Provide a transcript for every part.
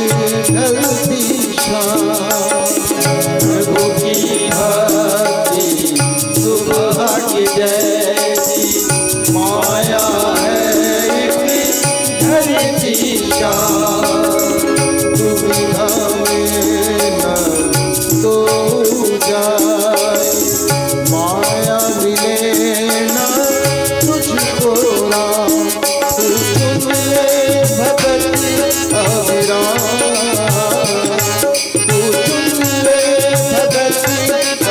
ढलती शाम प्रभु की भक्ति सुबह की जैसी माया है एक ढलती शाम दुविधा में न तो जाए माया मिले न तुझको राम तू सुन ले भगत अविराम तू सुन ले भगत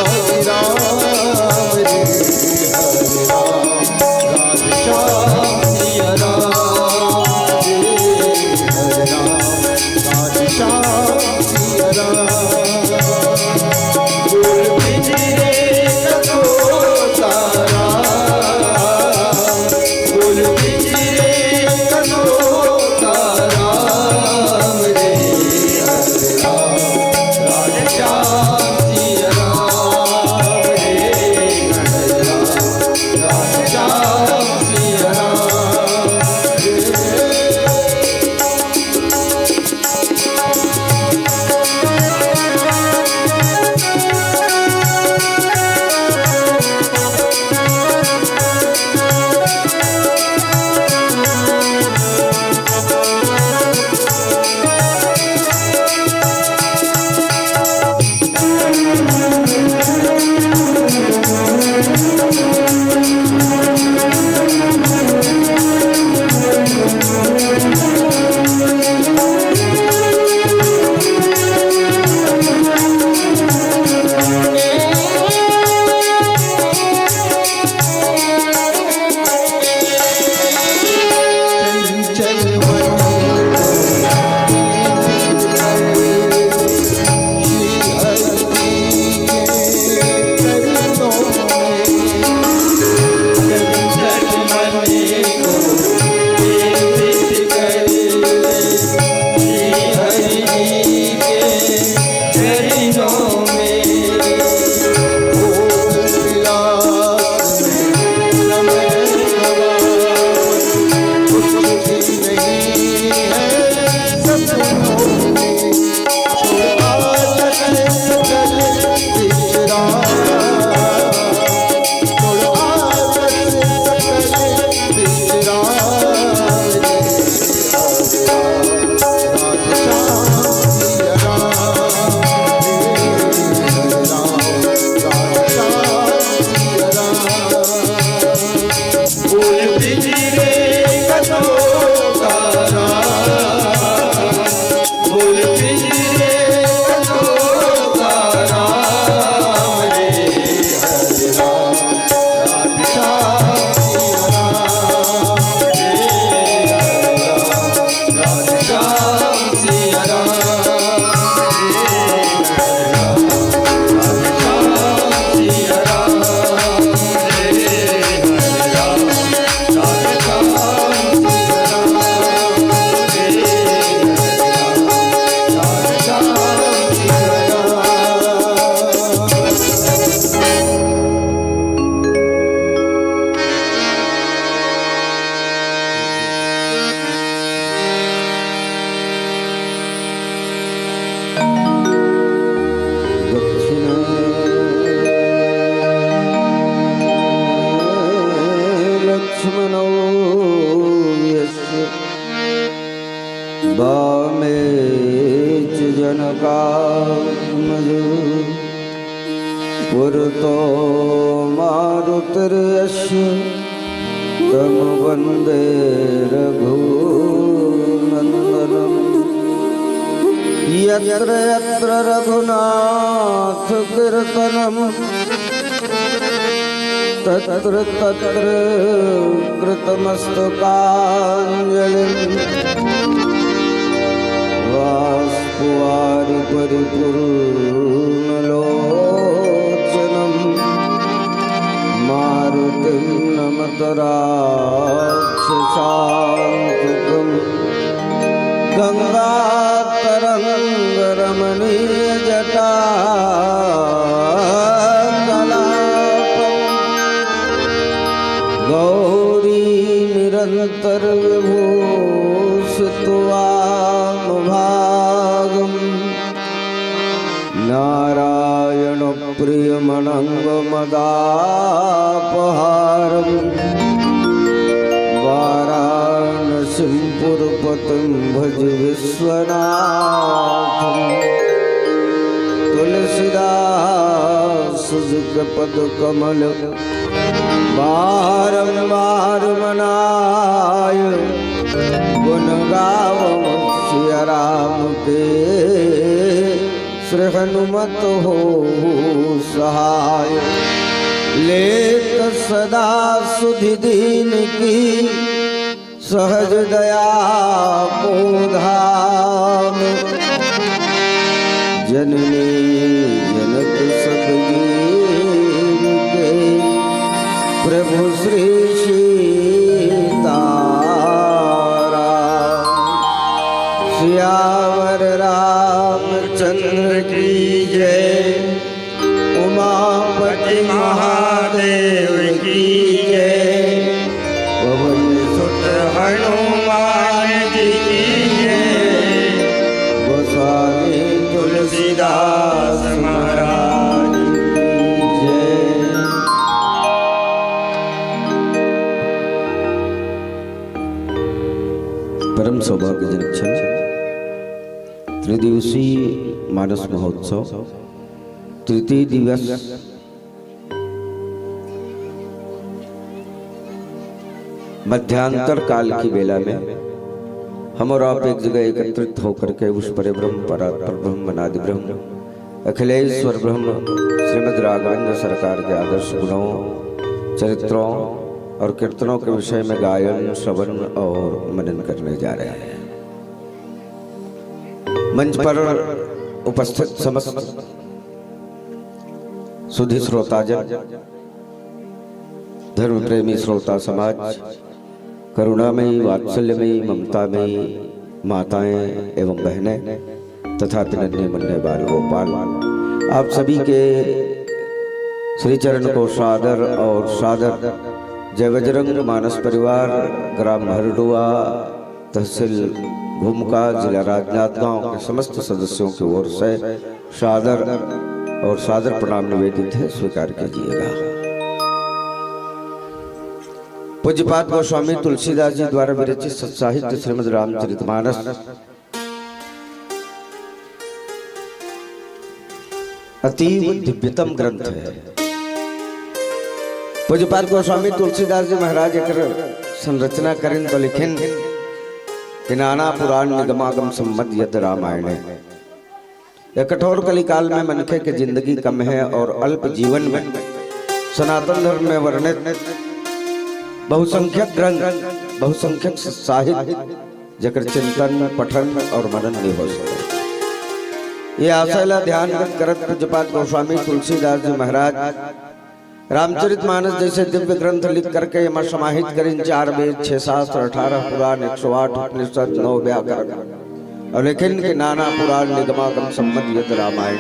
अविराम रे हरे राम राधे श्याम सिया राम रे हरे राम राधे श्याम सिया राम पुरतो मारुतिर्यस्य तं वन्दे रघुनन्दनम् यत्र यत्र रघुनाथकीर्तनं तत्र तत्र कृतमस्तकाञ्जलिं वाष्पवारि परिपूर्णलोचनं मारुतिं नमत राक्षसान्तिकं गङ्गातरङ्गरमणीयजटा गौरी निरंतर विभूषित्वानुभावि नारायण प्रियमनङ्गमदापहारम् वाराणसीं पुरपतिं भज विश्वनाथम् तुलसीदास पद कमल बारंबार मनाय गुण गावम सिया राम के श्री हनुमत हो सहाय लेत सदा सुधि दीन की सहज दया को धाम जननी जनक सब जीव के प्रभु श्री सीताराम सियावर रामचंद्र की जय उमापति महादेव की जय पवन सुत हनुमान जी की जय गोस्वामी तुलसीदास महाराज की जय। परम सौभाग्यजनक क्षण त्रिदिवसीय मानस महोत्सव तृतीय दिवस मध्यांतर काल की बेला में हम और आप एक जगह एकत्रित होकर के उस परब्रह्म परात्पर ब्रह्म अनादि ब्रह्म अखिलेश्वर ब्रह्म श्रीमद् राघवेंद्र सरकार के आदर्श गुणों चरित्रों और कीर्तनों के विषय में गायन श्रवण और मनन करने जा रहे हैं। मंच पर उपस्थित समस्त सुधी श्रोताजन, धर्म प्रेमी श्रोता समाज, करुणामयी वात्सल्यमयी ममतामयी माताएं एवं बहनें तथा नन्हे मुन्ने बाल गोपाल, आप सभी के श्री चरण को सादर और सादर जय बजरंग मानस परिवार ग्राम हरडुआ तहसील भूमका जिला राजनांदगांव के समस्त सदस्यों की ओर से सादर और सादर प्रणाम निवेदित है, स्वीकार कीजिएगा। पूज्यपाद गोस्वामी तुलसीदास जी द्वारा विरचित सत्साहित्य श्रीमद् रामचरितमानस अतीव दिव्यतम ग्रंथ है। पूज्यपाद गोस्वामी तुलसीदास जी महाराज एक संरचना करें तो लिखें कि नाना पुराण निगमागम संबद्ध यद रामायण है। कठोर कलिकाल में मनखे की जिंदगी कम है और अल्प जीवन में सनातन धर्म में वर्णित बहुसंख्यक ग्रंथ बहुसंख्यक साहित्य जकर चिंतन पठन और मनन नहीं हो सके। ये आशयला ध्यान करत पूज्यपाद गोस्वामी तुलसीदास जी महाराज रामचरितमानस जैसे दिव्य ग्रंथ लिख करके यमा समाहित करें 4 वेद 6 शास्त्र 18 पुराण 108 उपनिषद 9 व्याकरण और लेकिन के नाना पुराण निगमागम संबद्ध यद रामायण।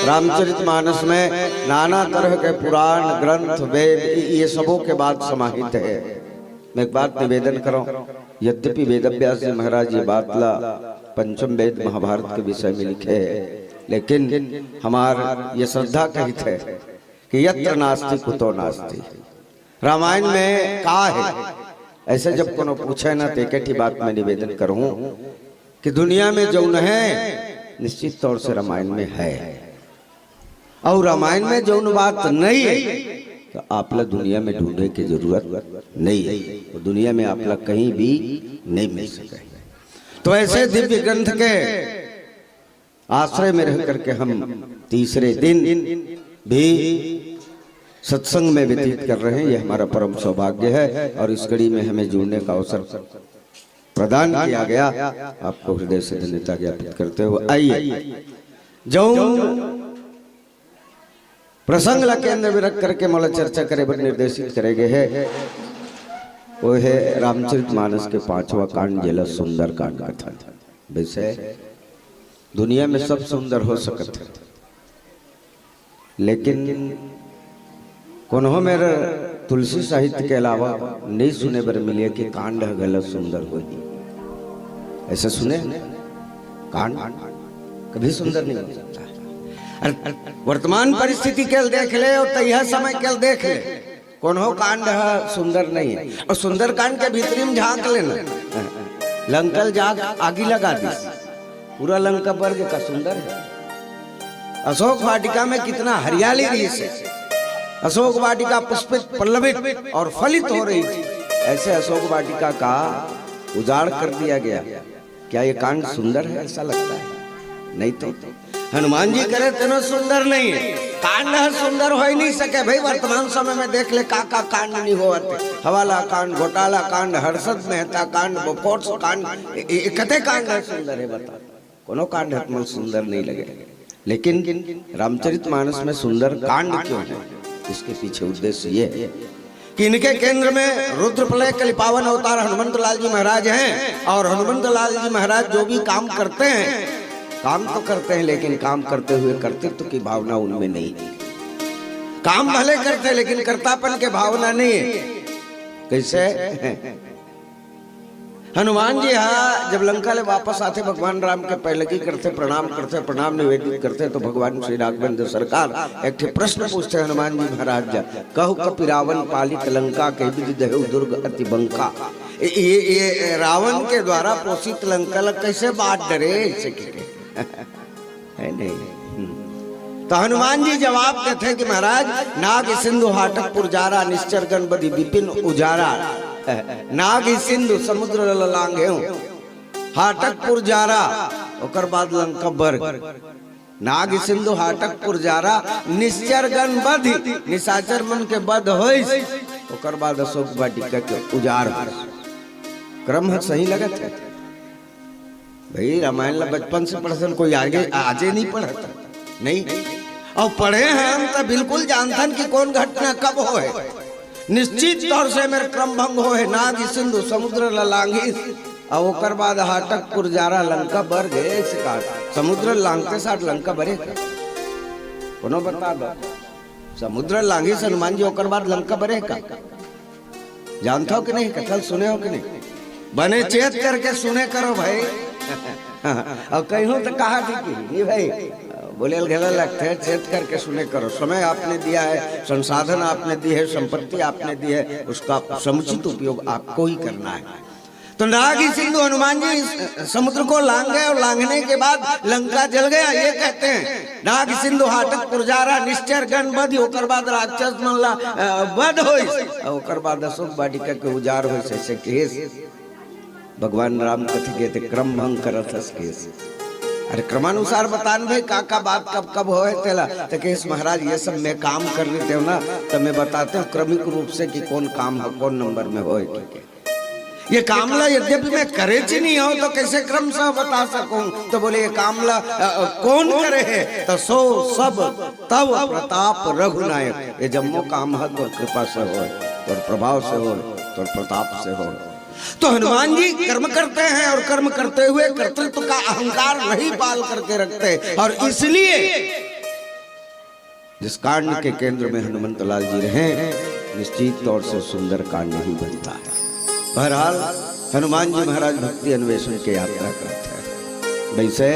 रामचरितमानस में नाना तरह के पुराण ग्रंथ वेद ये सबों के बाद समाहित है। मैं एक बात निवेदन करूं, यद्यपि वेदव्यास जी महाराज ये बातला पंचम वेद महाभारत के विषय में लिखे है, लेकिन हमार ये श्रद्धा कहित है कि यत्र नास्ति कुतो नास्ति। रामायण में का है ऐसे जब कोनो पूछे ना तो एक बात मैं निवेदन करूं कि दुनिया में जो न है निश्चित तौर से रामायण में है, और रामायण में जो बात नहीं है तो आपला दुनिया में ढूंढने की जरूरत नहीं है, तो दुनिया में आपला कहीं भी नहीं मिल सके। तो ऐसे दिव्य ग्रंथ के आश्रय में रह करके हम तीसरे दिन भी सत्संग में व्यतीत कर रहे हैं। यह हमारा परम सौभाग्य है और इस कड़ी में हमें जुड़ने का अवसर प्रदान किया गया। आपको हृदय से धन्यवाद ज्ञापित करते हुए आइए जो प्रसंग ला केंद्र में रख करके मोला चर्चा करे पर निर्देशित करे गए है वो है रामचरितमानस के 5वां कांड जेला सुंदर कांड कथा। वैसे दुनिया में सब सुंदर हो सकते थे, लेकिन कोनो मेरे तुलसी साहित्य के अलावा नहीं सुने बर मिले कि कांड गलत सुंदर हो। ऐसे सुने कांड कभी सुंदर नहीं हो सकता। अरे वर्तमान परिस्थिति केल देख ले और तैया समय केल देख ले, कोनो कांड है सुंदर नहीं है। और सुंदर कांड के भीतरी में झांक लेना, लंकल जाग आगी लगा दी, पूरा लंका वर्ग का सुंदर है। अशोक वाटिका में कितना हरियाली रही से, अशोक वाटिका पुष्पित पल्लवित और फलित हो रही थी, ऐसे अशोक वाटिका का उजाड़ कर दिया गया। क्या ये कांड सुंदर है? ऐसा लगता है नहीं। तो हनुमान जी करे तेनो सुंदर नहीं है, कांड है सुंदर हो ही नहीं सके भाई। वर्तमान समय में देख ले का कांड नहीं होते, हवाला कांड, घोटाला कांड, हर्षद मेहता कांड, बोफोर्स कांड, कते कांड है सुंदर है? बता, कोनो कांड है सुंदर नहीं लगे। लेकिन रामचरितमानस में सुंदर कांड क्यों है? इसके पीछे उद्देश्य ये है कि इनके केंद्र में रुद्रप्रलय कलिपावन अवतार हनुमंत लाल जी महाराज हैं। और हनुमंत लाल जी महाराज जो भी काम करते हैं, काम तो करते हैं लेकिन काम करते हुए कर्तृत्व की भावना उनमें नहीं है। काम भले करते हैं लेकिन कर्तापन के भावना नहीं है। कैसे? हनुमान जी हाँ जब लंका ले वापस आते, भगवान राम के पैलगी करते, प्रणाम निवेदित करते, तो भगवान श्री राघवेंद्र सरकार एक प्रश्न पूछते हनुमान जी महाराज जा, कहु कपि रावण पालित लंका के विधि देहु दुर्ग अति बंका। ये रावण के द्वारा पोषित लंका कैसे बात डरे ऐसे है नहीं। तो हनुमान जी जवाब देते हैं कि महाराज नाग सिंधु हाटक पुरजारा निश्चर गण बधि विपिन उजारा। नाग सिंधु समुद्र लांघे हाटक पुरजारा, ओकर बाद लंका वर्ग। नाग सिंधु हाटक पुरजारा निश्चर गण बधि, निशाचर मन के बध होइस, ओकर बाद अशोक वाटिका के उजार। क्रम है सही लगत है भाई। रामायण ला बचपन से पढ़ते, कोई आगे आजे नहीं पढ़ता नहीं, और पढ़े हैं हम तो बिल्कुल जानथन कि कौन घटना कब हो है। निश्चित तौर से मेरे क्रम भंग हो है। नाग सिंधु समुद्र लांघी, और ओकर बाद हाटक पुरजारा लंका बर गए। समुद्र लांघते साथ लंका बरे कोनो बता दो। समुद्र लांघी से हनुमान जी ओकर बाद लंका बरे का जानते हो कि नहीं? कथल सुने हो कि नहीं? बने चेत करके सुने करो भाई। और कहीं तो कहा थी कि भाई बोले घेला लगते हैं, चेत करके सुने करो। समय आपने दिया है, संसाधन आपने दी है, संपत्ति आपने दी है, उसका समुचित उपयोग आपको ही करना है। तो नाग सिंधु हनुमान जी समुद्र को लांग गए, और लांघने के बाद लंका जल गया। ये कहते हैं नाग सिंधु हाटक पुरजारा निश्चर गण बधि, ओकर बाद राक्षस मनला बध होइस, ओकर बाद अशोक वाटिका के उजार होइस। ऐसे केस भगवान राम कथी कहते क्रम भंग करत हस केस। अरे क्रमानुसार बतान भाई का बात कब कब होए तेला। तो केस महाराज ये सब मैं काम कर लेते हो ना, तो मैं बताते हूँ क्रमिक रूप से कि कौन काम है, कौन नंबर में होए। ये कामला यद्यपि मैं करे ची नहीं हो तो कैसे क्रम से बता सकूं। तो बोले ये कामला कौन करे है? तो सो सब तब प्रताप रघुनायक। ये जम्मो काम है तो कृपा से हो, तो प्रभाव से हो, तो प्रताप से हो। तो हनुमान जी कर्म करते हैं, और कर्म करते हुए कर्तृत्व का अहंकार नहीं पाल करके रखते, और इसलिए जिस कांड के केंद्र में हनुमंत लाल जी रहे, निश्चित तौर से सुंदर कांड नहीं बनता है। बहरहाल हनुमान जी महाराज भक्ति अन्वेषण की यात्रा करते हैं। वैसे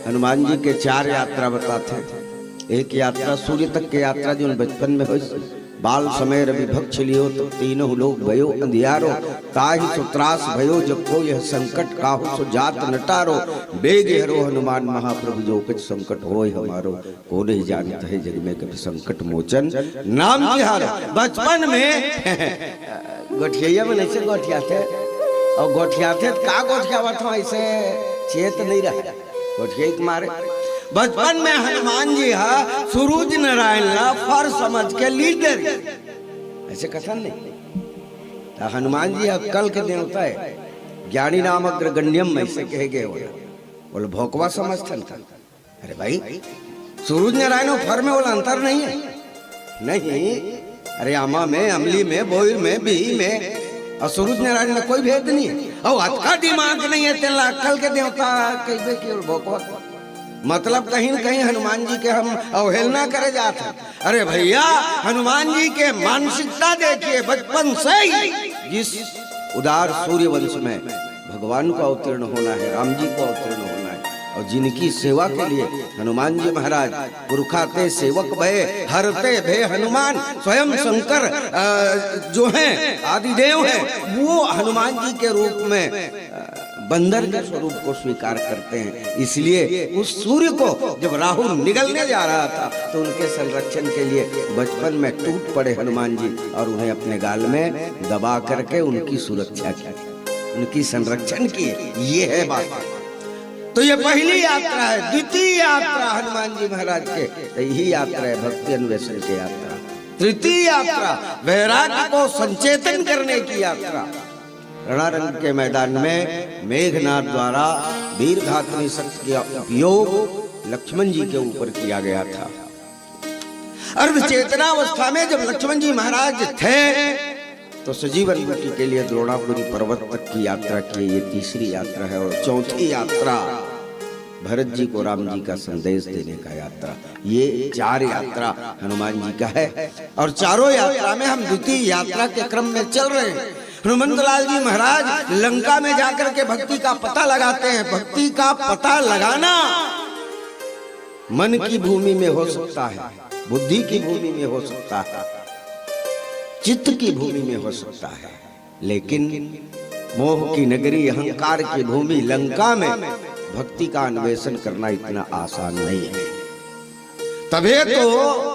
हनुमान जी के 4 यात्रा बताते हैं। एक यात्रा सूर्य तक की यात्रा जो बचपन में हुई, बाल समय रवि भक्ष लियो तो तीनों लोग भयो अंधियारो, ताहि सुत्रास भयो जब को यह संकट काहु सो जात नटारो, बेग हरो हनुमान महाप्रभु जो कुछ संकट होय हमारो, को नहीं जानत है जग में कभी संकट मोचन नाम तिहारो। बचपन में गोठिया में नहीं से गोठिया थे, और गोठिया थे का गोठियावत हो ऐसे चेत नहीं रहा गोठिया के मारे। बचपन में हनुमान जी हा सूरज नारायण ला फर समझ के लीडर, ऐसे कथन नहीं। हनुमान जी अक्कल के देवता है, ज्ञानी नाम अग्रगण्यम ऐसे कहे गए बोले भोकवा समझथन था। अरे भाई सूरज नारायण और फर में बोला अंतर नहीं है, नहीं। अरे आमा में, अमली में, बोइर में, बिही में, और सूरज नारायण में कोई भेद नहीं है। और अतका दिमाग नहीं है तेला अक्कल के देवता कहते कि भोकवा। मतलब कहीं न कहीं हनुमान जी के हम अवहेलना करे जाते हैं। अरे भैया हनुमान जी के मानसिकता देखिए, बचपन से ही जिस उदार सूर्य वंश में भगवान को अवतीर्ण होना है, राम जी को अवतीर्ण होना है, और जिनकी सेवा के लिए हनुमान जी महाराज पुरखाते सेवक भय हरते भय हनुमान, स्वयं शंकर जो हैं आदिदेव हैं, वो हनुमान जी के रूप में बंदर के स्वरूप को स्वीकार करते हैं। इसलिए उस सूर्य को जब राहु निगलने जा रहा था तो उनके संरक्षण के लिए बचपन में टूट पड़े हनुमान जी और उन्हें अपने गाल में दबा करके उनकी सुरक्षा की, उनकी संरक्षण की। ये है बात। तो ये पहली यात्रा है। द्वितीय यात्रा हनुमान जी महाराज के, तो यही यात्रा है भक्ति अन्वेषण की यात्रा। तृतीय यात्रा वैराग्य को संचेतन करने की यात्रा। रणारंग के मैदान में मेघनाद द्वारा वीरघातनी शस्त्र का उपयोग लक्ष्मण जी के ऊपर किया गया था। अर्ध चेतनावस्था में जब लक्ष्मण जी महाराज थे तो सजीवन मुक्ति के लिए द्रोणापुरी पर्वत तक की यात्रा की। ये तीसरी यात्रा है। और चौथी यात्रा भरत जी को राम जी का संदेश देने का यात्रा। ये 4 यात्रा हनुमान जी का है। और चारों यात्रा में हम द्वितीय यात्रा के क्रम में चल रहे हैं। हनुमंत लाल जी महाराज लंका में जाकर के भक्ति का पता लगाते हैं। भक्ति का पता लगाना मन की भूमि में हो सकता है, बुद्धि की भूमि में हो सकता है, चित्त की भूमि में हो सकता है, लेकिन मोह की नगरी अहंकार की भूमि लंका में भक्ति का अन्वेषण करना इतना आसान नहीं है। तबे तो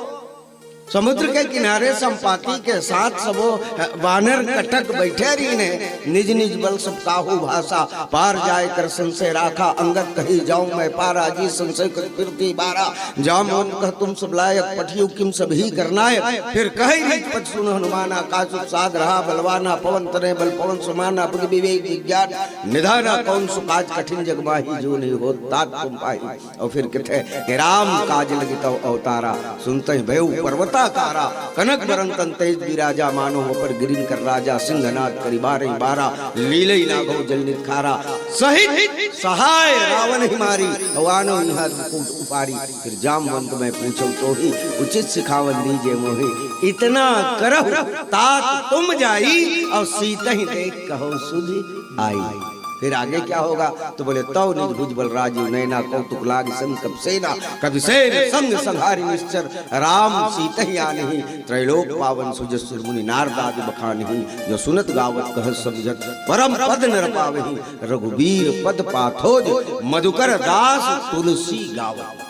समुद्र के किनारे संपाति के साथ सबो वानर कटक बैठे रही ने निज निज बल सब काहू भाषा पार जाए कर संशय राखा अंगत कही जाऊं मैं पारा जी संशय कर फिरती बारा जाम कह तुम सब लायक पठियो किम सब ही करनायक फिर कही रीत पद सुन हनुमान आकाश साध रहा बलवाना पवन तने बल पवन समाना बुद्धि विवेक विज्ञान निधाना कौन सु काज कठिन जग माही जो नहीं हो तात तुम पाही। और फिर कहते कि राम काज लगी तो अवतारा सुनते भयउ पर्वता कारा कनक बरंतन तेज विराजा मानो पर गिरिन कर राजा सिंहनाद करी 12 लीलई नागो जल निखारा सहित सहाय रावण ही मारी हवानो यह मुकुट उपारी। फिर जामवंत में पूछो तो ही उचित सिखावन दीजे मोहि इतना करहु तात तुम जाई और सीता ही देख कहो सुधि आई। फिर आगे क्या होगा तो बोले तव निज भुज बल राजीव नैना कौतुक लाग संकप सेना कवि सेन संग संहारी निश्चर राम सीता ही आनहि त्रैलोक पावन सुजस मुनि नारदादि बखानहि जो सुनत गावत कह समझत परम पद नर पावहि रघुवीर पद पाथोज मधुकर दास तुलसी गावत।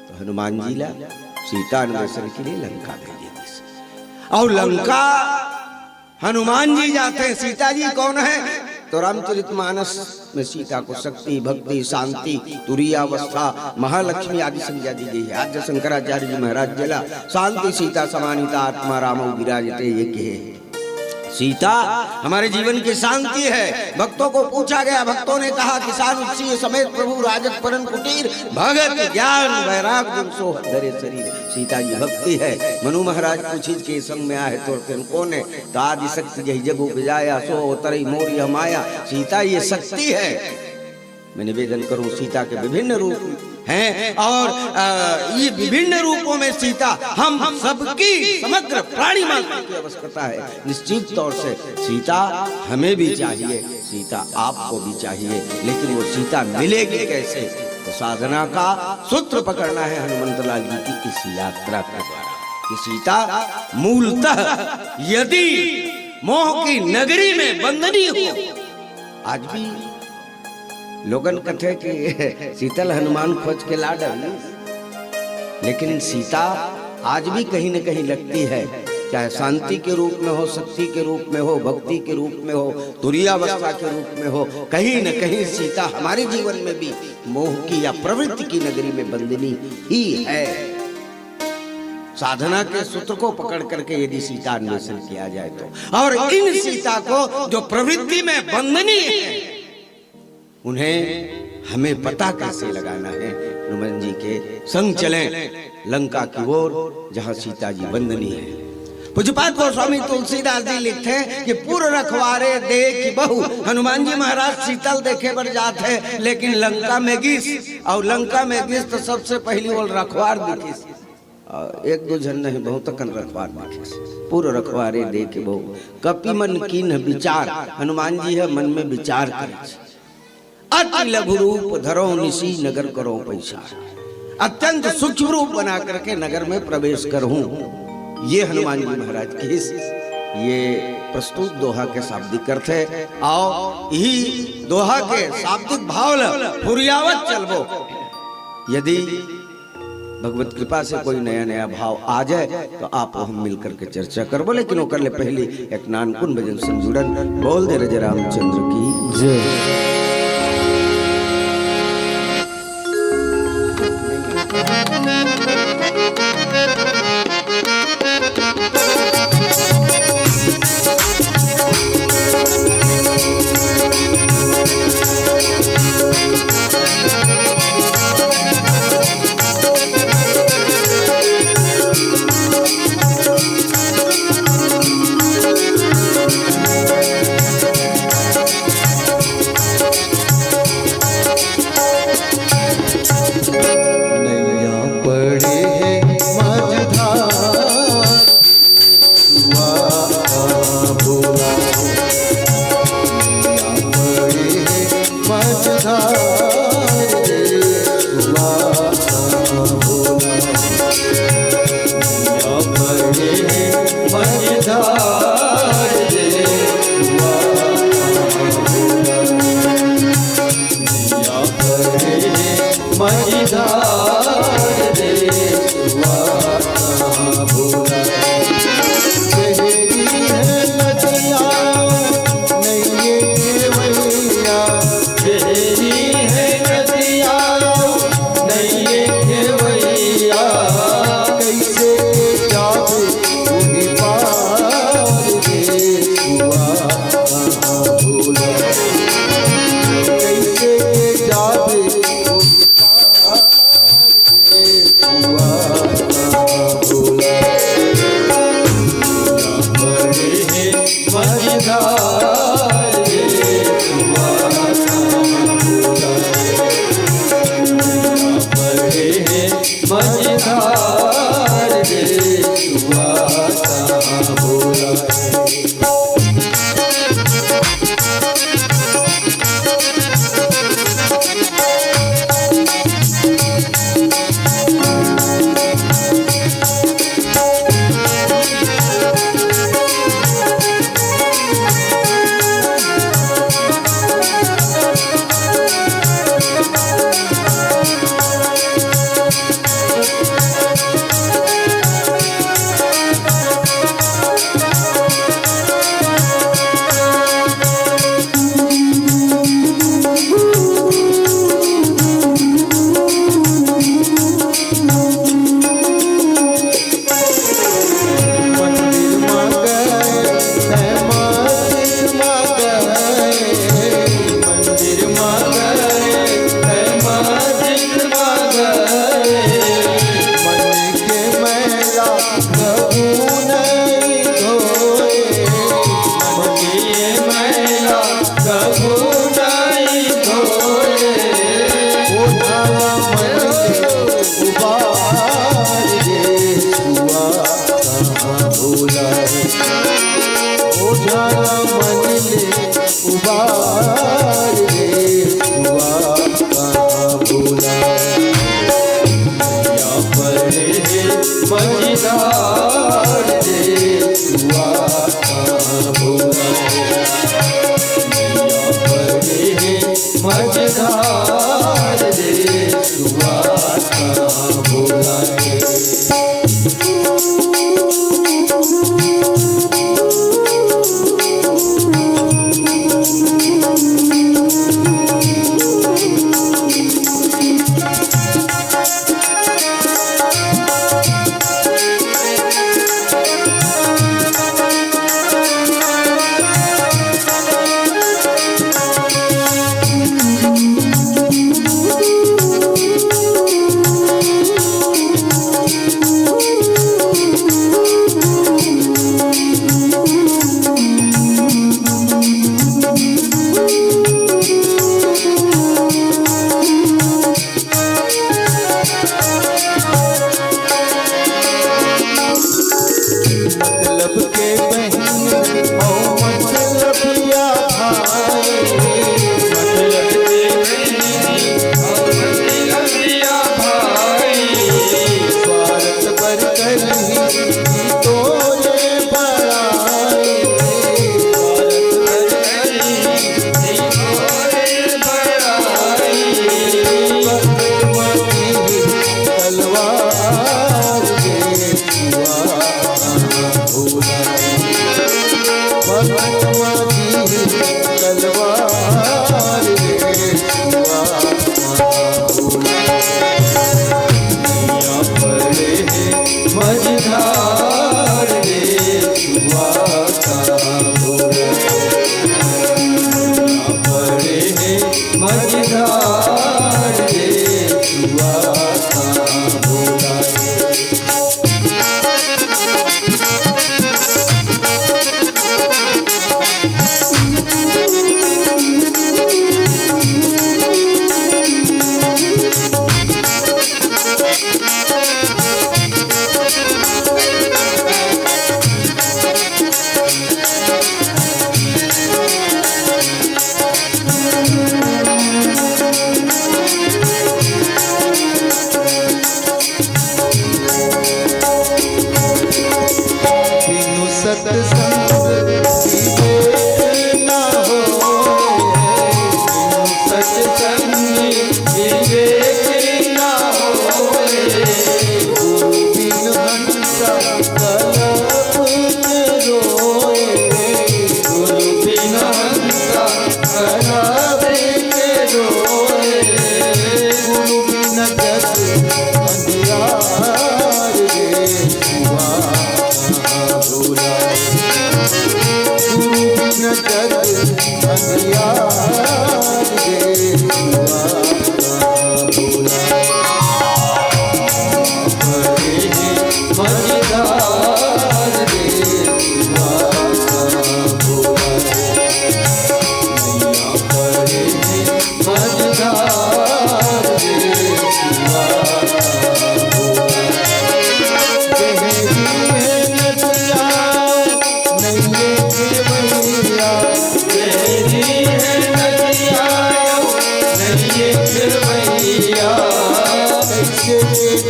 तो हनुमान जी ला सीता अन्वेषण के लिए लंका भेजे और लंका हनुमान जी जाते हैं। सीता जी कौन है तो रामचरितमानस में सीता को शक्ति भक्ति शांति तुरीयावस्था महालक्ष्मी आदि संज्ञा दी गई है। आज शंकराचार्य जी महाराज जला शांति सीता समानिता आत्मा रामो विराजते ये है। सीता हमारे जीवन की शांति है। भक्तों को पूछा गया, भक्तों ने कहा किसान उत्सी समेत प्रभु राजत परन कुटीर भगत ज्ञान वैराग्य सो धरे शरीर। सीता जी भक्ति है। मनु महाराज पूछित के संग में आए तो कौन है तो आदि शक्ति जही जगो बिजाया सो तरई मोरी माया। सीता ये शक्ति है। मैं निवेदन करूं सीता के विभिन्न रूप हैं और ये विभिन्न रूपों में सीता हम सबकी समग्र प्राणी मात्र की आवश्यकता है। निश्चित तौर से सीता हमें भी चाहिए, सीता आपको भी चाहिए, लेकिन वो सीता मिलेगी कैसे तो साधना का सूत्र पकड़ना है हनुमंत लाल जी की इस यात्रा के द्वारा। कि सीता मूलतः यदि मोह की नगरी में बंधनी हो, आज भी लोगन कथे कि शीतल हनुमान खोज के लाडल, लेकिन सीता आज भी कहीं न कहीं लगती है, चाहे शांति के रूप में हो, शक्ति के रूप में हो, भक्ति के रूप में हो, तुरीयावस्था के रूप में हो, कहीं न कहीं सीता हमारे जीवन में भी मोह की या प्रवृत्ति की नगरी में बंधनी ही है। साधना के सूत्र को पकड़ करके यदि सीता अन्वेषण किया जाए तो, और इन सीता को जो प्रवृत्ति में बंधनी है उन्हें हमें पता कैसे लगाना है। हनुमान जी के संग चलें लंका की ओर जहां सीता जी बंधनी है। पूज्यपाद गोस्वामी तुलसीदास जी लिखते हैं कि पूर्व रखवारे देख बहु हनुमान जी महाराज शीतल देखे बर जाते हैं, लेकिन लंका में गिस, और लंका में गिस तो सबसे पहली ओर रखवार दिखी, एक दो जन नहीं बहुत कन रखवार दिखे। पूर्व रखवारे देख बहु कपि मन कीन विचार, हनुमान जी है मन में विचार करे अति लघु रूप धरो निशी नगर करो पैसा, अत्यंत सूक्ष्म रूप बना करके नगर में प्रवेश करूं। ये हनुमान जी महाराज की ये प्रस्तुत दोहा के शाब्दिक अर्थ है। आओ यही दोहा के शाब्दिक भाव फुरियावत चलबो। यदि भगवत कृपा से कोई नया नया भाव आ जाए तो आप हम मिल करके चर्चा करबो, लेकिन वो कर ले पहले एक नानकुन भजन से जुड़न बोल दे रजे रामचंद्र की जय।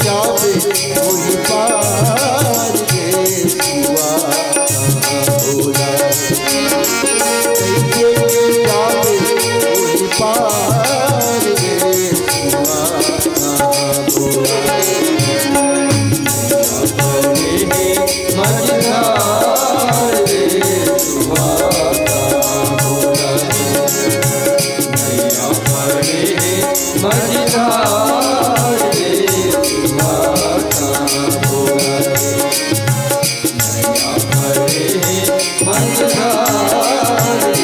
जावे वही पार रे सिवा भोला कैसे जावे वही पार रे सिवा भोला मझधार रे सिवा भोला नैया पड़े मझधार रे सिवा भोला नैया पड़े मझधार रे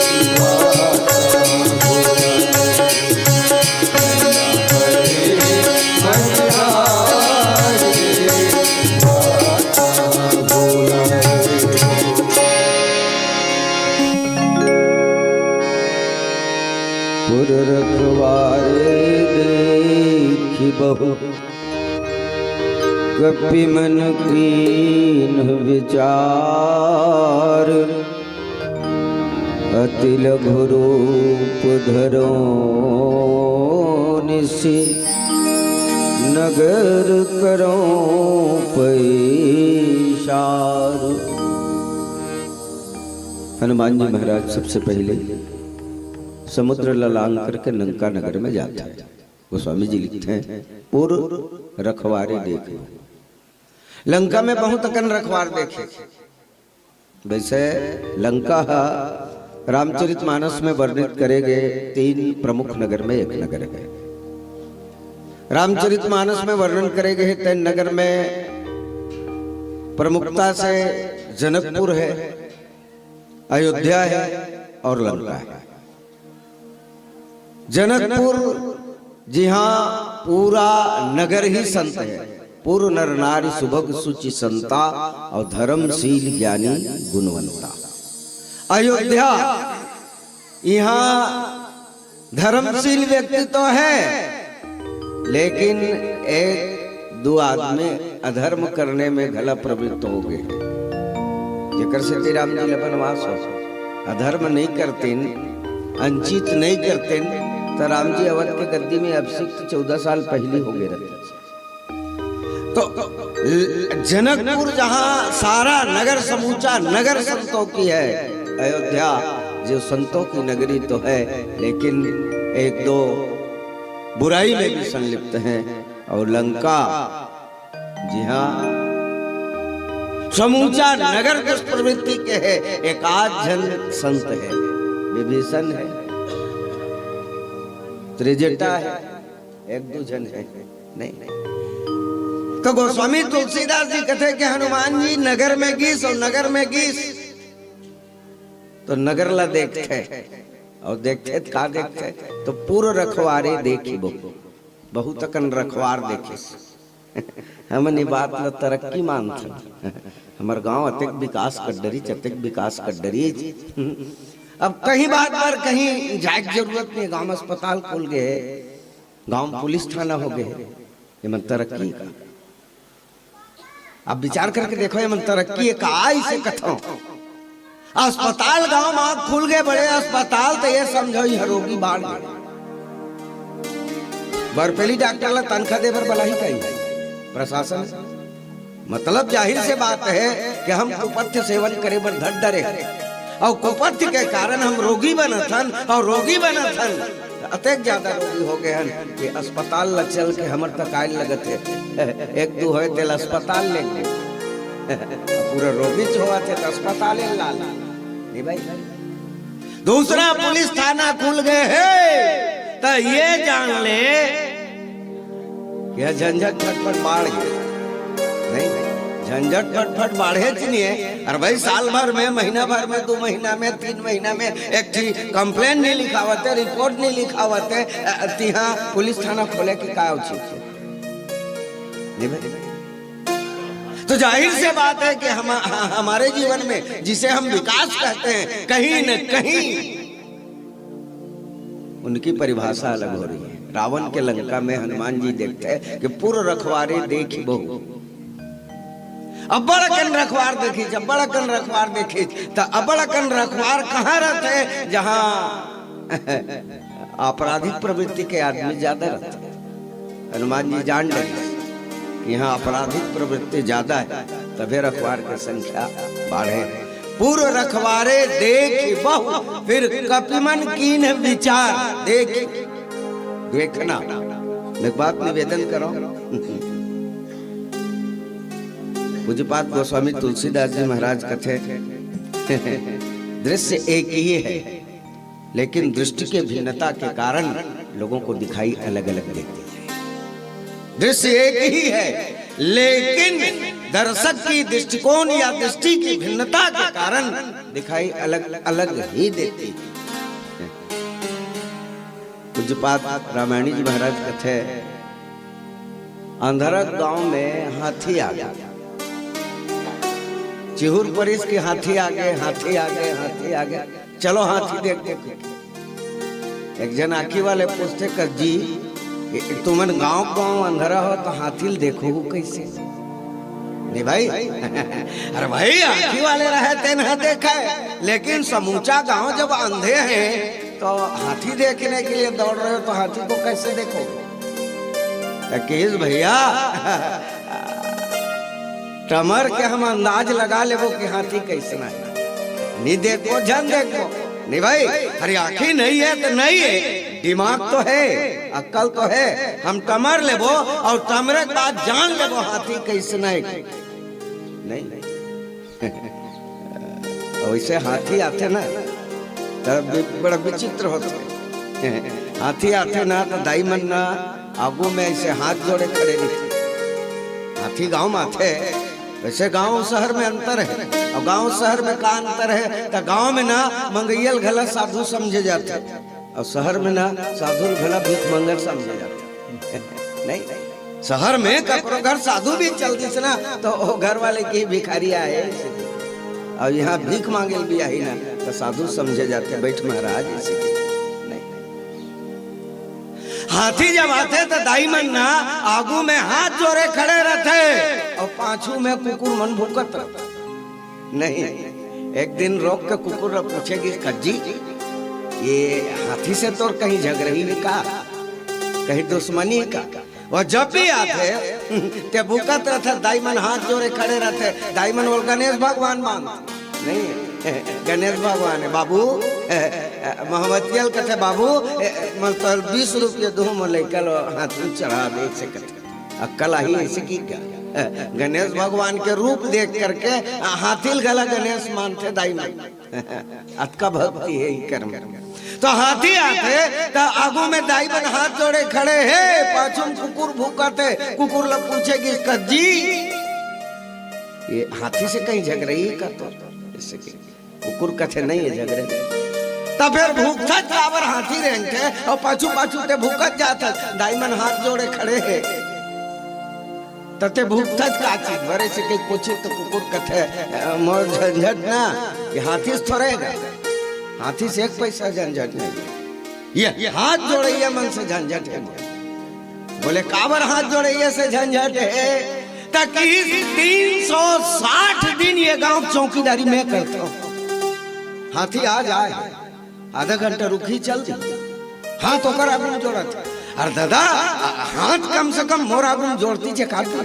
सिवा भोला नैया पड़े मझधार रे सिवा भोला पुर रखवारे देखी बहु कपि मन कीन विचार अति लघु रूप धरो निसि नगर करो पैसार। हनुमान जी महाराज सबसे पहले समुद्र ललांग करके लंका नगर में जाता है। गोस्वामी जी लिखते हैं पूर्व रखवारे देखे लंका में बहुत अकन रखवार देखे। वैसे लंका रामचरितमानस में वर्णित करे गए 3 प्रमुख नगर में एक नगर है। रामचरितमानस में वर्णन करे गए 3 नगर में प्रमुखता से जनकपुर है, अयोध्या है और लंका है। जनकपुर जी हाँ पूरा नगर ही संत है। पूर्व नर नारी सुभग सुचि संता और धर्मशील ज्ञानी गुणवंता। अयोध्या यहाँ धर्मशील व्यक्ति तो है लेकिन 1-2 आदमी अधर्म करने में घला प्रवृत्त हो गए। जेकर से राम जी वनवास हो अधर्म नहीं करते, अंचित नहीं करते तो राम जी अवध के गद्दी में अभिषिक्त 14 साल पहले हो गए रहते। तो जनकपुर जहां सारा नगर समूचा नगर संतों की है, अयोध्या जो संतों की नगरी तो है लेकिन 1-2 बुराई में भी संलिप्त हैं। और लंका जी हाँ समूचा नगर दुष्प्रवृत्ति के है। 1 जन संत है, विभीषण है, त्रिजटा है, 1-2 जन है नहीं। तो गोस्वामी तुलसीदास जी कहते कि हनुमान जी नगर में गीस और नगर में गीस तो नगर ला देखते और देखते का देखते तो पूर्व रखवारे देखी बहुत अकन रखवार देखे। हमनी बात ल तरक्की मानते हमार गांव अतिक विकास कर डरी चतिक विकास कर डरी। अब कहीं बात पर कहीं जाए की जरूरत नहीं। गांव में अस्पताल खोल गए, गांव में पुलिस थाना हो गए, ये मन तरक्की का। अब विचार करके देखो ये मन तरक्की है का से कथो। अस्पताल गांव में खुल गए, बड़े अस्पताल तो ये समझो ये रोगी बाढ़ गए। बरपेली डॉक्टर ला तनख्वाह दे बर बला ही कही प्रशासन। मतलब जाहिर से बात है कि हम कुपथ्य सेवन करे बर धड़ डरे और कुपथ्य के कारण हम रोगी बनथन और रोगी बनथन अतेक ज्यादा रोगी हो गए हैं कि अस्पताल ला चल के हमर तक आए लगत है। 1-2 होए तेल अस्पताल ले गए पूरा रोगी हुआ थे तो अस्पताल लाल नहीं भाई। दूसरा पुलिस थाना खुल गए है तो ये जान ले कि झंझट फटफट बाढ़ गए नहीं। झंझट फटफट बाढ़े नहीं है। और भाई साल भर में, महीना भर में, 2 महीना में, 3 महीना में एक कंप्लेन नहीं लिखावते, रिपोर्ट नहीं लिखावते, यहाँ पुलिस थाना खोले की का उचित नहीं भाई। तो जाहिर से बात है कि हमारे जीवन में जिसे हम विकास कहते हैं कहीं न कहीं उनकी परिभाषा अलग हो रही है। रावण के लंका में हनुमान जी देखते हैं कि पूर्व रखवारे देखी बहु। अबड़कन रखवार देखी, जब बड़कन रखवार देखी तो अबड़कन रखवार कहाँ रहते जहां आपराधिक प्रवृत्ति के आदमी ज्यादा रहते। हनुमान जी जान लगे कि यहाँ आपराधिक प्रवृत्ति ज्यादा है, तभी रखवार की संख्या बढ़े। पूर्व रखवारे देख बहु, फिर कपिमन कीन विचार। देखना एक बात निवेदन करो, पूज्यपाद गोस्वामी तुलसीदास जी महाराज कथे दृश्य एक ही है, लेकिन दृष्टि के भिन्नता के कारण लोगों को दिखाई अलग अलग देती है। दृश्य एक ही है, लेकिन दर्शक की दृष्टिकोण या दृष्टि की भिन्नता के कारण दिखाई अलग अलग ही देती है। पूज्यपाद रामायणी जी महाराज कथे, अंधरक गांव में हाथी आ गया। चिहुर परिस के हाथी आ गए, हाथी आ गए, हाथी आ गए, चलो हाथी देखते। एक जन आखी वाले पूछते कर जी तुमन गांव अंधेरा हो तो हाथी देखो कैसे? नहीं भाई अरे भाई आखी वाले रहते न देखा है, लेकिन समूचा गांव जब अंधे हैं तो हाथी देखने के लिए दौड़ रहे हो तो हाथी को कैसे देखो? किस भैया टमर के हम अंदाज लगा ले वो कि हाथी कैसना है, नहीं देखो जन देखो। नहीं भाई अरे आंखें नहीं है तो नहीं है, दिमाग तो है, अक्ल तो है, हम टमर लेबो और टमरे के बाद जान लेबो हाथी कैसना है। नहीं वैसे हाथी आते ना तब बड़ा विचित्र होते। हाथी आते ना तो दाई मन ना आगू में ऐसे हाथ जोड़े खड़े नहीं। हाथी गांव में आते, वैसे गांव शहर में अंतर है, और गांव शहर में का अंतर है? तो गांव में ना मंगैयल घला साधु समझे जाते, और शहर में ना साधु घला भीख मंगर समझे जाते। नहीं शहर में कपड़ो घर साधु भी चलती से ना तो वो घर वाले की भिखारी आए, और यहाँ भीख मांगे भी आई ना तो साधु समझे जाते। बैठ महाराज इसे हाथी जब आते तो दाई मन ना आगू में हाथ जोड़े खड़े रहते और पाछू में कुकुर मन भूकत रहता। नहीं एक दिन रोक के कुकुर पूछेगी कज्जी ये हाथी से तो कहीं झगड़ी का, कहीं दुश्मनी का? और जब भी आते ते भूकत रहते, दाई मन हाथ जोड़े खड़े रहते। दाई मन बोल गणेश भगवान मानते नहीं, गणेश भगवान है बाबू। मोहम्मदियल कहते बाबू मतलब 20 रुपये दो लेकर हाथ में चढ़ा दे से अक्कल आई ऐसे की क्या? गणेश भगवान के रूप देख करके हाथी गला गणेश मानते दाई में अतका भक्ति है कर्म। तो हाथी आते तो आगू में दाई बन हाथ जोड़े खड़े है, पाछू में कुकुर भूकाते। कुकुर लोग पूछेगी कज्जी ये हाथी से कहीं झगड़ी का? तो इससे कुकुर कथे नहीं है झगड़े। तब फिर भूखा चावर हाथी रेंगे और पाछू पाछू ते भूखत जाता। दाईमन हाथ जोड़े खड़े है तते भूखा का चीज बरे से के पूछे तो कुकुर कथे मोर झंझट ना, ये हाथी से थोड़ेगा, हाथी से एक पैसा झंझट नहीं, ये हाथ जोड़े मन से झंझट है। बोले काबर हाथ जोड़े से झंझट है? ताकि 360 दिन ये गांव चौकीदारी में करता हूं, हाथी आ जाए आधा घंटा रुकी चल दी हाथ होकर आगुन जोड़ा था। अरे दादा हाथ कम से कम मोर आगुन जोड़ती चे काटती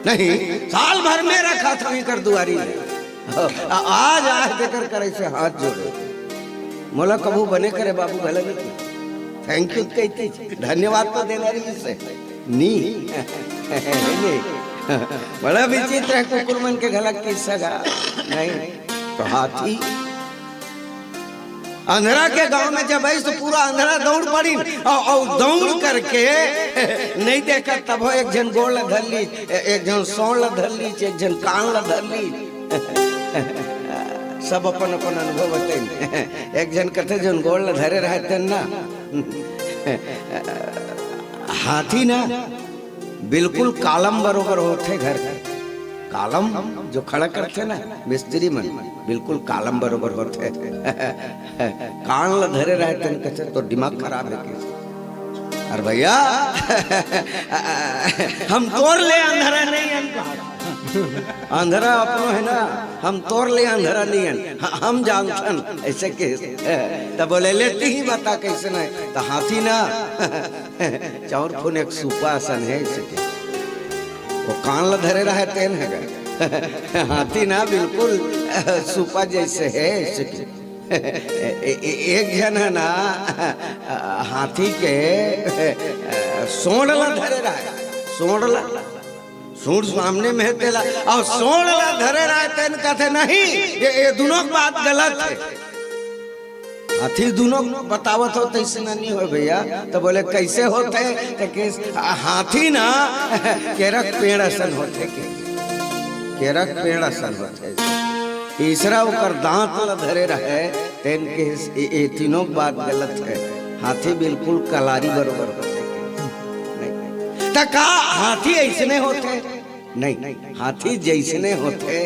नहीं, साल भर में रखा था कर दुआरी आज आज देकर करे से हाथ जोड़े। मोला कबू बने करे बाबू भले नहीं, थैंक यू कहती धन्यवाद तो देना रही से नी बड़ा विचित्र है कुकुर मन के गला किस्सा नहीं। तो हाथी अंधेरा के गांव में जब आई तो पूरा अंधेरा दौड़ पड़ी और दौड़ करके नहीं देखा तब एक जन गोड़ धर ली, एक जन सोड़ धर ली, एक जन कान धर ली। सब अपन अपन अनुभव बताए। एक जन कहते जन गोड़ धरे रहते ना हाथी ना बिल्कुल कालम बरोबर होते घर का, कालम जो खड़ा करते ना मिस्त्री मन बिल्कुल कालम बरोबर होते। कान ल धरे रहते कहते तो दिमाग खराब है अरे भैया हम तोड़ ले अंधेरा नहीं अंधेरा अपनो है ना, हम तोड़ ले अंधेरा नहीं है, हम जानथन ऐसे के। तो बोले लेती ही बता कैसे नहीं, तो हाथी ना चाउर फून एक सुपासन है ऐसे के, वो कान ला धरे रहा तेन है हाथी ना बिल्कुल सुपा जैसे है ऐसे के। एक जन है ना हाथी के सोंड ला धरे रहा है, सोंड ला सूंड सामने में है तेला और सोंड ला धरे रहा है तेन कहते नहीं ये दोनों बात गलत है। हाथी दोनों बतावत हो तैसे नहीं हो भैया। तो बोले कैसे होते, तो हाथी ना केरक पेड़ असन होते, केरक पेड़ असन होते, तीसरा उकर दांत ला धरे रहे तेन के ये तीनों बात गलत है। हाथी बिल्कुल कलारी बरोबर होते तो का हाथी ऐसने होते नहीं, हाथी जैसने होते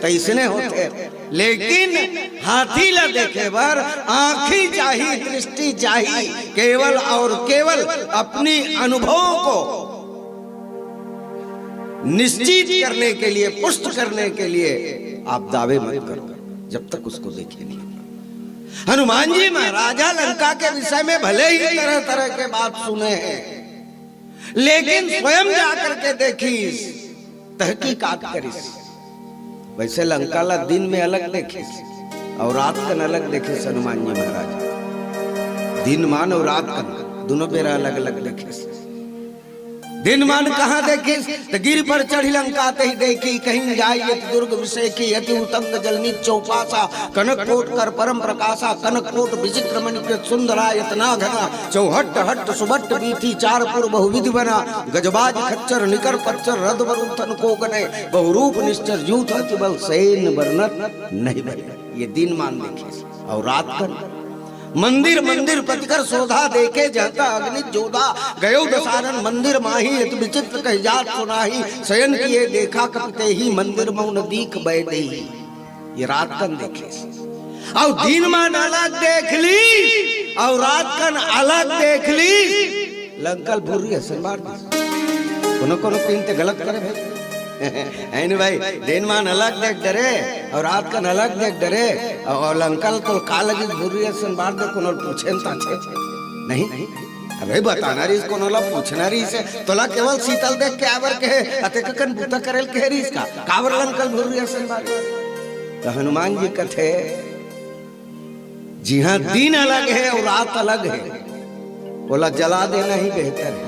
तैसने होते, लेकिन हाथी ला देखे बार आंखी चाहिए, दृष्टि चाहिए, केवल और केवल अपनी अनुभवों को निश्चित करने के लिए, पुष्ट करने के लिए आप दावे मत करो जब तक उसको देखे नहीं। हनुमान जी महाराजा लंका के विषय में भले ही तरह तरह के बात सुने हैं, लेकिन स्वयं जाकर के देखिस, तहकीकात करिस। वैसे लंका ला दिन में अलग देखिस और रात कन अलग देखिस हनुमान जी महाराज, दिन मान और रात कन दोनों बेरा अलग अलग देखिस। दिन मान कहाँ देखिस, तो गिर पर चढ़ी लंका ते ही देखी, कहीं जाई यति दुर्ग विषय की, यति उतंग जलनीत चौपासा, कनक कोट कर परम प्रकाशा, कनक कोट विचित्र मणिकृत सुंदरा यतना घना, चौहट्ट हट्ट सुबट्ट बीथी, चारपुर बहुविधि बना, गजबाज खच्चर निकर पच्चर रद बरुथन को गने, बहुरूप निश्चर यूथ अति बल सैन बरनत नहीं बने। ये दिन मान देखिस। और रात कन मंदिर मंदिर प्रतिकर शोधा, देखे जाता अग्नि जोधा, गयो दसारन मंदिर माही, यत विचित्र कह जात सुनाही, शयन किए देखा कपते ही, मंदिर मौन दीख बैदेही। ये रात कन देखे और दिन मान अलग देख ली और रात कन अलग देख ली, लंकल भूरी हसन मार दी। कोनो कोनो तीन ते गलत करे भाई ऐन भाई, दिन मान अलग देख डरे और रात का अलग देख डरे, और लंकल को कालगी भूरी असन बार दे कोनो पूछेन ताछे नहीं। अबे बताना रीस कोनो ला पूछना रीस तोला केवल शीतल देख के आवर के अते कन बुता करेल के रीस का कावर लंकल भूरी असन बार। तो हनुमान जी कथे जी हाँ, दिन अलग है और रात अलग है, बोला जला देना ही बेहतर है।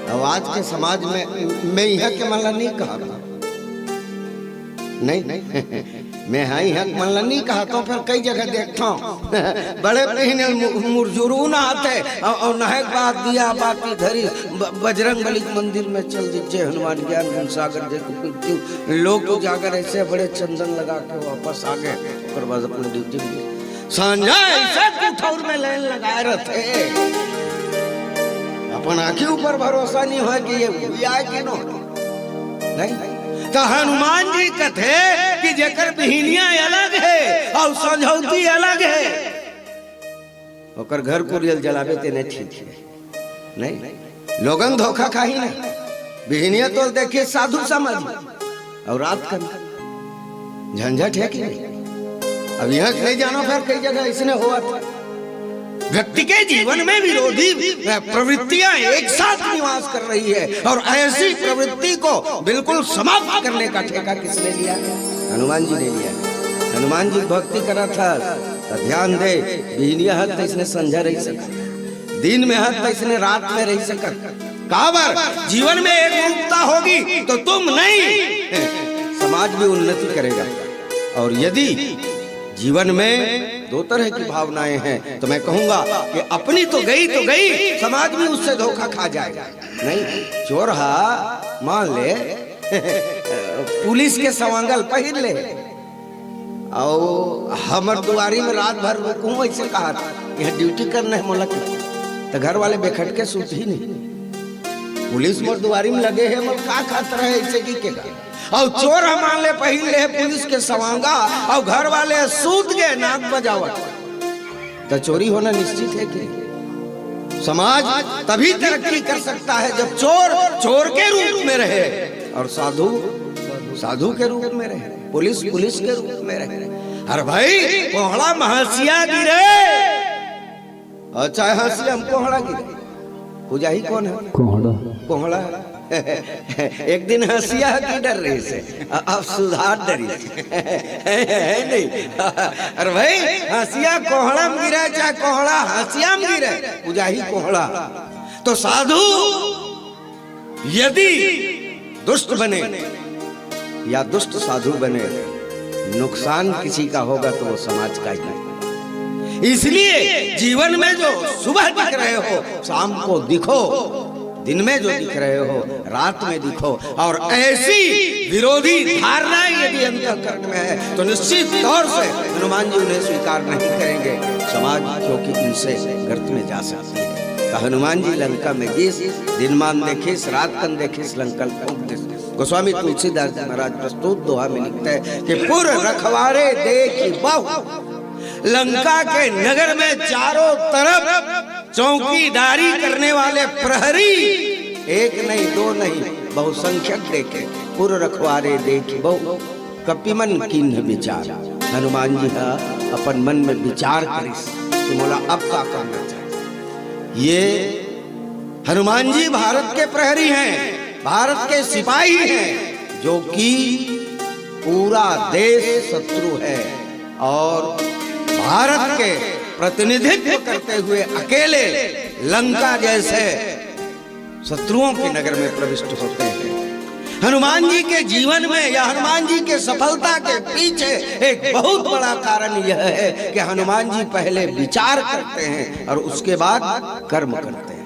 अब आज के समाज में मैं यह के मल्ला नहीं कहा था, नहीं मैं हाँ यहाँ मल्ला नहीं कहा तो फिर कई जगह देखता हूँ बड़े महीने मुरझुरू ना आते और नहक बात दिया बाकी धरी बजरंग बली मंदिर में चल दीजिए, हनुमान ज्ञान सागर जय लोग तो जाकर ऐसे बड़े चंदन लगा के वापस आ गए, फिर बस अपनी ड्यूटी में सांझा ऐसे कुठौर में लाइन लगाए रहते। अपन आंखी ऊपर भरोसा नहीं हो कि ये हुआ कि नहीं। तो हनुमान जी कथे कि जेकर बिहनिया अलग है और समझौती अलग है, ओकर घर कुरियल जलावे ते नहीं ठीक है नहीं। लोगन धोखा खाही नहीं, बिहनिया तो देखिए साधु समझ और रात का झंझट है कि नहीं। अब यहाँ नहीं जाना, फिर कई जगह इसने हुआ था। व्यक्ति के जीवन में विरोधी प्रवृत्तियां एक साथ निवास कर रही है और ऐसी प्रवृत्ति को बिल्कुल समाप्त करने का ठेका किसने लिया? हनुमान जी ने लिया। हनुमान जी भक्ति करा था तो ध्यान दे, बिहनिया हद तो इसने संझा रही सका, दिन में हद तो इसने रात में रही सका। काबर जीवन में एक रूपता होगी तो तुम नहीं, समाज भी उन्नति करेगा। और यदि जीवन में दो तरह की भावनाएं हैं तो मैं कहूंगा कि अपनी तो गई, समाज भी उससे धोखा खा जाएगा। नहीं चोर हा मान ले पुलिस के सवांगल पहन ले और हमर दुआरी में रात भर रुकूं, ऐसे कहा था यह ड्यूटी करना है मोला, तो घर वाले बेखट के सूत ही नहीं। पुलिस मोर दुआरी में लगे है, मोर का खतरा है ऐसे की के और चोर मान ले पहन ले पुलिस के सवांगा और घर वाले सूत गए नाक बजावट, तो चोरी होना निश्चित है कि समाज तभी तरक्की कर सकता है जब चोर चोर के रूप में रहे और साधु साधु के रूप में रहे, पुलिस पुलिस के रूप में रहे। अरे भाई कोहड़ा महसिया गिरे और चाहे हंसिया हम कोहड़ा गिरे, पूजा ही कौन है? कोहड़ा कोहड़ा एक दिन हंसिया की डर रही से अब सुधार डरी है नहीं। अरे भाई हंसिया कोहड़ा में गिरे चाहे कोहड़ा हंसिया में गिरे, पूजा ही कोहड़ा। तो साधु यदि दुष्ट बने या दुष्ट साधु बने, नुकसान किसी का होगा तो वो समाज का ही नहीं। इसलिए जीवन में जो सुबह दिख रहे हो शाम को दिखो, दिन में जो दिख रहे हो रात में दिखो, और ऐसी विरोधी धारणाएं यदि अंतःकरण में है तो निश्चित तौर से हनुमान जी उन्हें स्वीकार नहीं करेंगे समाज, क्योंकि इनसे गर्त में जा सकती है। तो हनुमान जी लंका में गिस, दिन मान देखिस रात कन देखिस लंकल फूंक दिस। गोस्वामी तुलसीदास जी महाराज प्रस्तुत दोहा में लिखते हैं कि पुर रखवारे देखी बहु, लंका के नगर में चारों तरफ चौकीदारी करने वाले प्रहरी एक नहीं दो नहीं बहुसंख्यक देखे। पुर रखवारे देखी बहु कपिमन किन्ह विचार। हनुमान जी अपन मन में विचार करिस कि मोला अब का करना चाहिए। ये हनुमान जी भारत के प्रहरी हैं, भारत के सिपाही हैं, जो कि पूरा देश शत्रु है और भारत के प्रतिनिधित्व करते हुए अकेले लंका जैसे शत्रुओं के नगर में प्रविष्ट होते हैं। हनुमान जी के जीवन में या हनुमान जी के सफलता के पीछे एक बहुत बड़ा कारण यह है कि हनुमान जी पहले विचार करते हैं और उसके बाद कर्म करते हैं।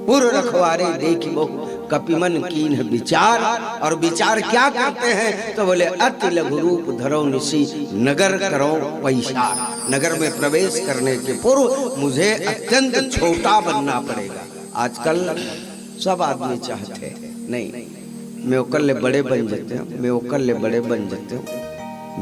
पुर रखवारे देखी बहु कपिमन कीन्ह विचार, और विचार क्या करते हैं तो बोले अति लघु रूप धरो निशी नगर करो पैसार। नगर में प्रवेश करने के पूर्व मुझे अत्यंत छोटा बनना पड़ेगा। आजकल सब आदमी चाहते हैं नहीं मैं ओकल्ले बड़े बन जाते हूँ, मैं ओकल्ले बड़े बन जाते हूँ,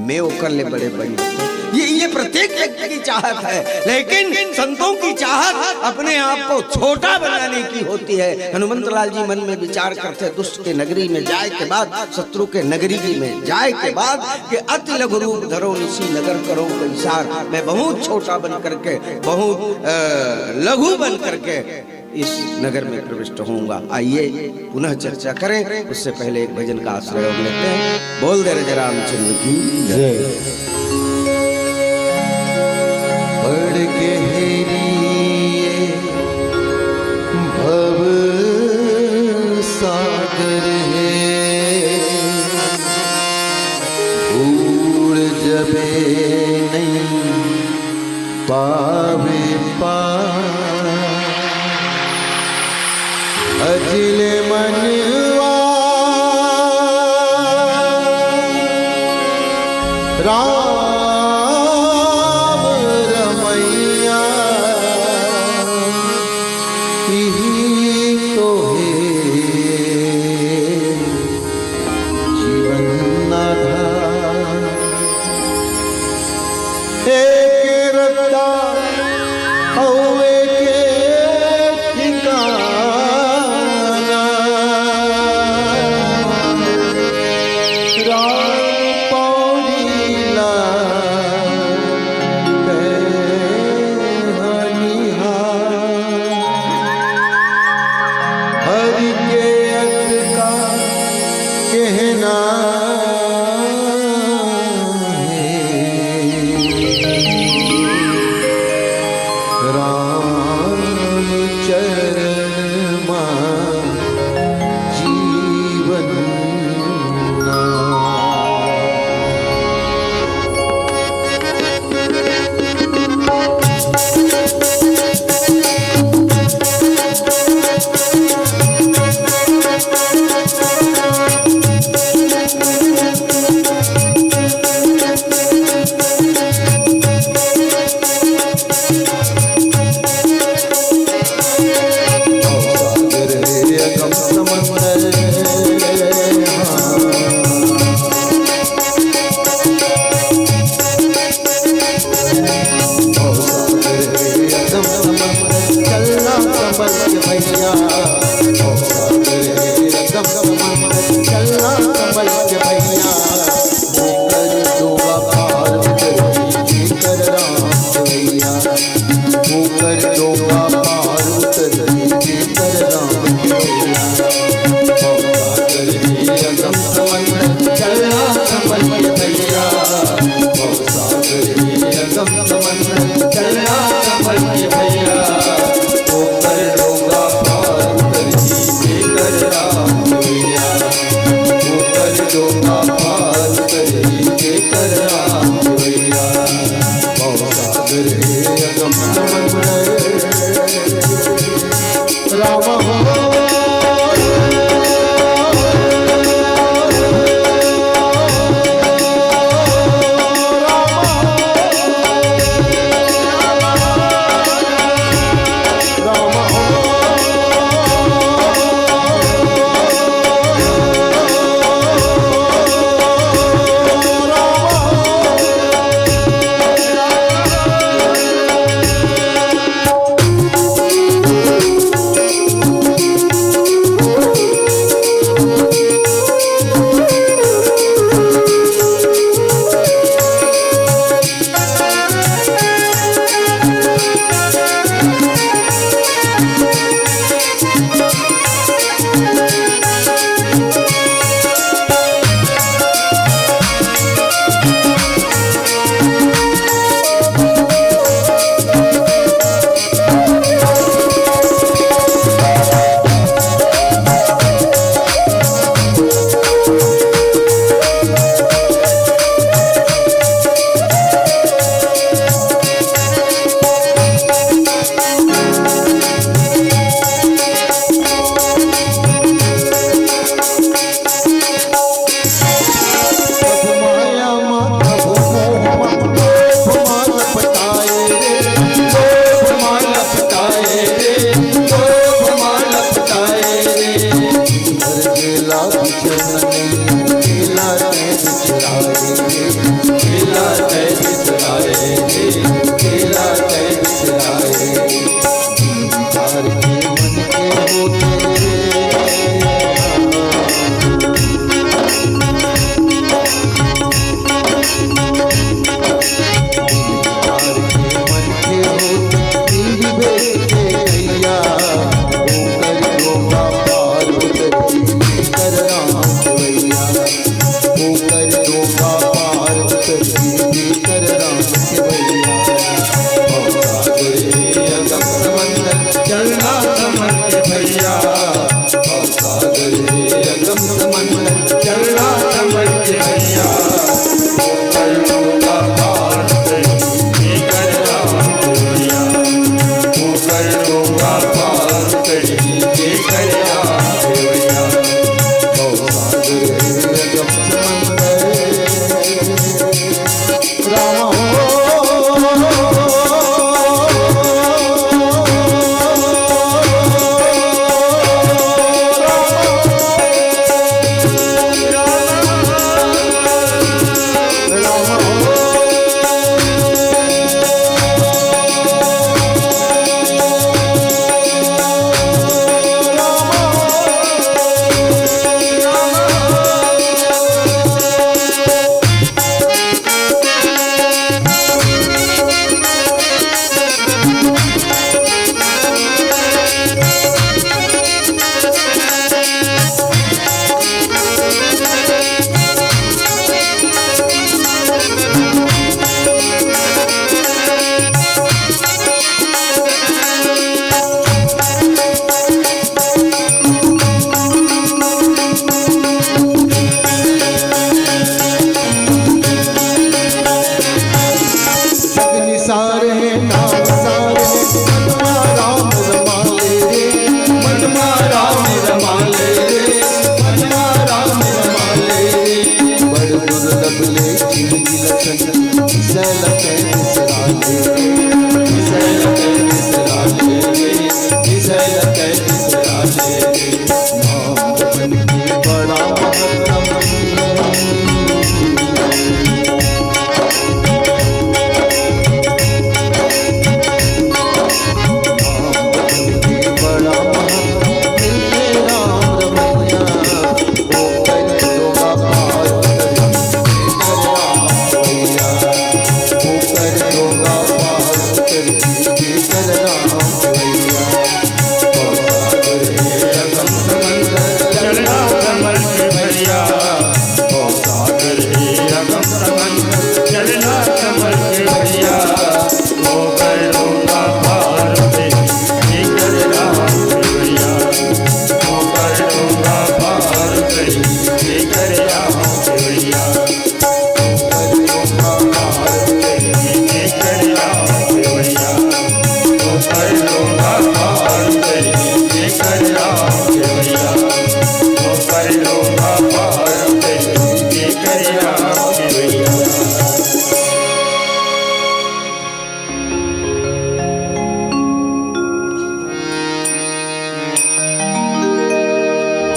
मैं ओकल्ले बड़े बन जाते हूँ। ये प्रत्येक व्यक्ति की चाहत है, लेकिन संतों की चाहत अपने आप को छोटा बनाने की होती है। हनुमंत लाल जी मन में विचार करते दुष्ट के नगरी में जाए के बाद, शत्रु के नगरी में जाए के बाद कि अति लघु रूप धरो निशी नगर करो पैसार। मैं बहुत छोटा बन करके, बहुत लघु बन करके इस नगर में प्रविष्ट होऊंगा। आइए पुनः चर्चा करें, उससे पहले एक भजन का आश्रय लेते हैं। बोल दे रहे रामचंद्र की जय। बड़ गहरी भव सागर है, भूल जबे नहीं पावे पार। अजिल मनवा राम रमैया यही तो है जीवन आधार। एक रत्ता हवे के ठिकाना, भैया सागर अगम समंदर चलना समझ भैया करूँगा पार तेरी करना भैया करूँगा पार तेरी करना भैया सागर अगम समंदर राम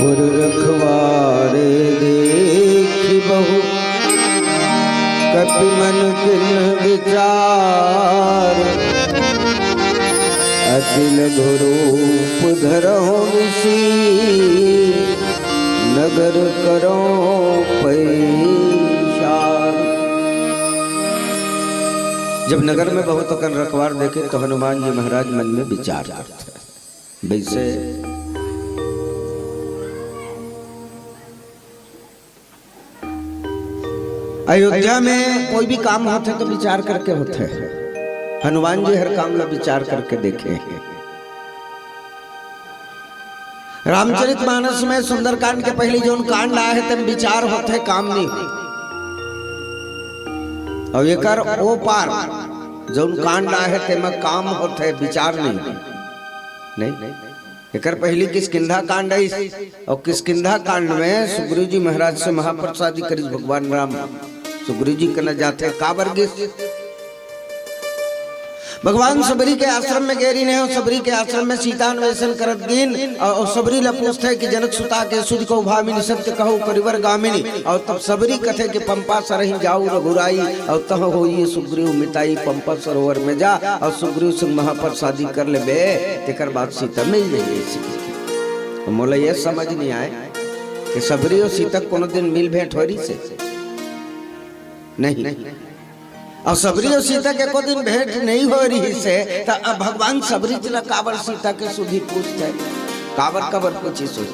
पुर रखवारे देखी बहु कपि मन किन विचार अतिल घुरूप धरहु ऋषि नगर करो पैसार। जब नगर में बहुत होकर रखवार देखे तो हनुमान जी महाराज मन में विचार करते वैसे अयोध्या में कोई भी काम होते तो विचार करके होते हैं। हनुमान जी हर काम में विचार करके देखे। रामचरितमानस में सुंदरकांड के पहले जो कांड आए हैं तब विचार होते काम नहीं और ये कर ओ पार जो कांड आए हैं तब काम होते विचार नहीं। एकर पहली किष्किंधा कांड है और किष्किंधा कांड में सुग्रीव जी महाराज से महाप्रसादी करी भगवान राम सुग्रीव जी कहना जाते का वर्गीस भगवान सबरी के आश्रम में गेरी ने सबरी के आश्रम में सीता अन्वेषण करत गिन और सबरी ल पूछते कि जनक सुता के सुध को भामिनी सत्य कहो करिवर गामिनी और तब सबरी कथे कि पंपा सरहि जाऊ रघुराई और तह होई सुग्रीव मिताई पंपा सरोवर में जा और सुग्रीव से महाप्रसादी कर ले बे तेकर बाद सीता मिल जाएगी। मोला ये समझ नहीं आए कि सबरी और सीता कोनो दिन मिल भेंट हो रही से नहीं और सबरी और सीता के को दिन भेंट नहीं हो रही से तो अब भगवान सबरी चला काबर सीता के सुधी पूछते काबर काबर पूछी सोच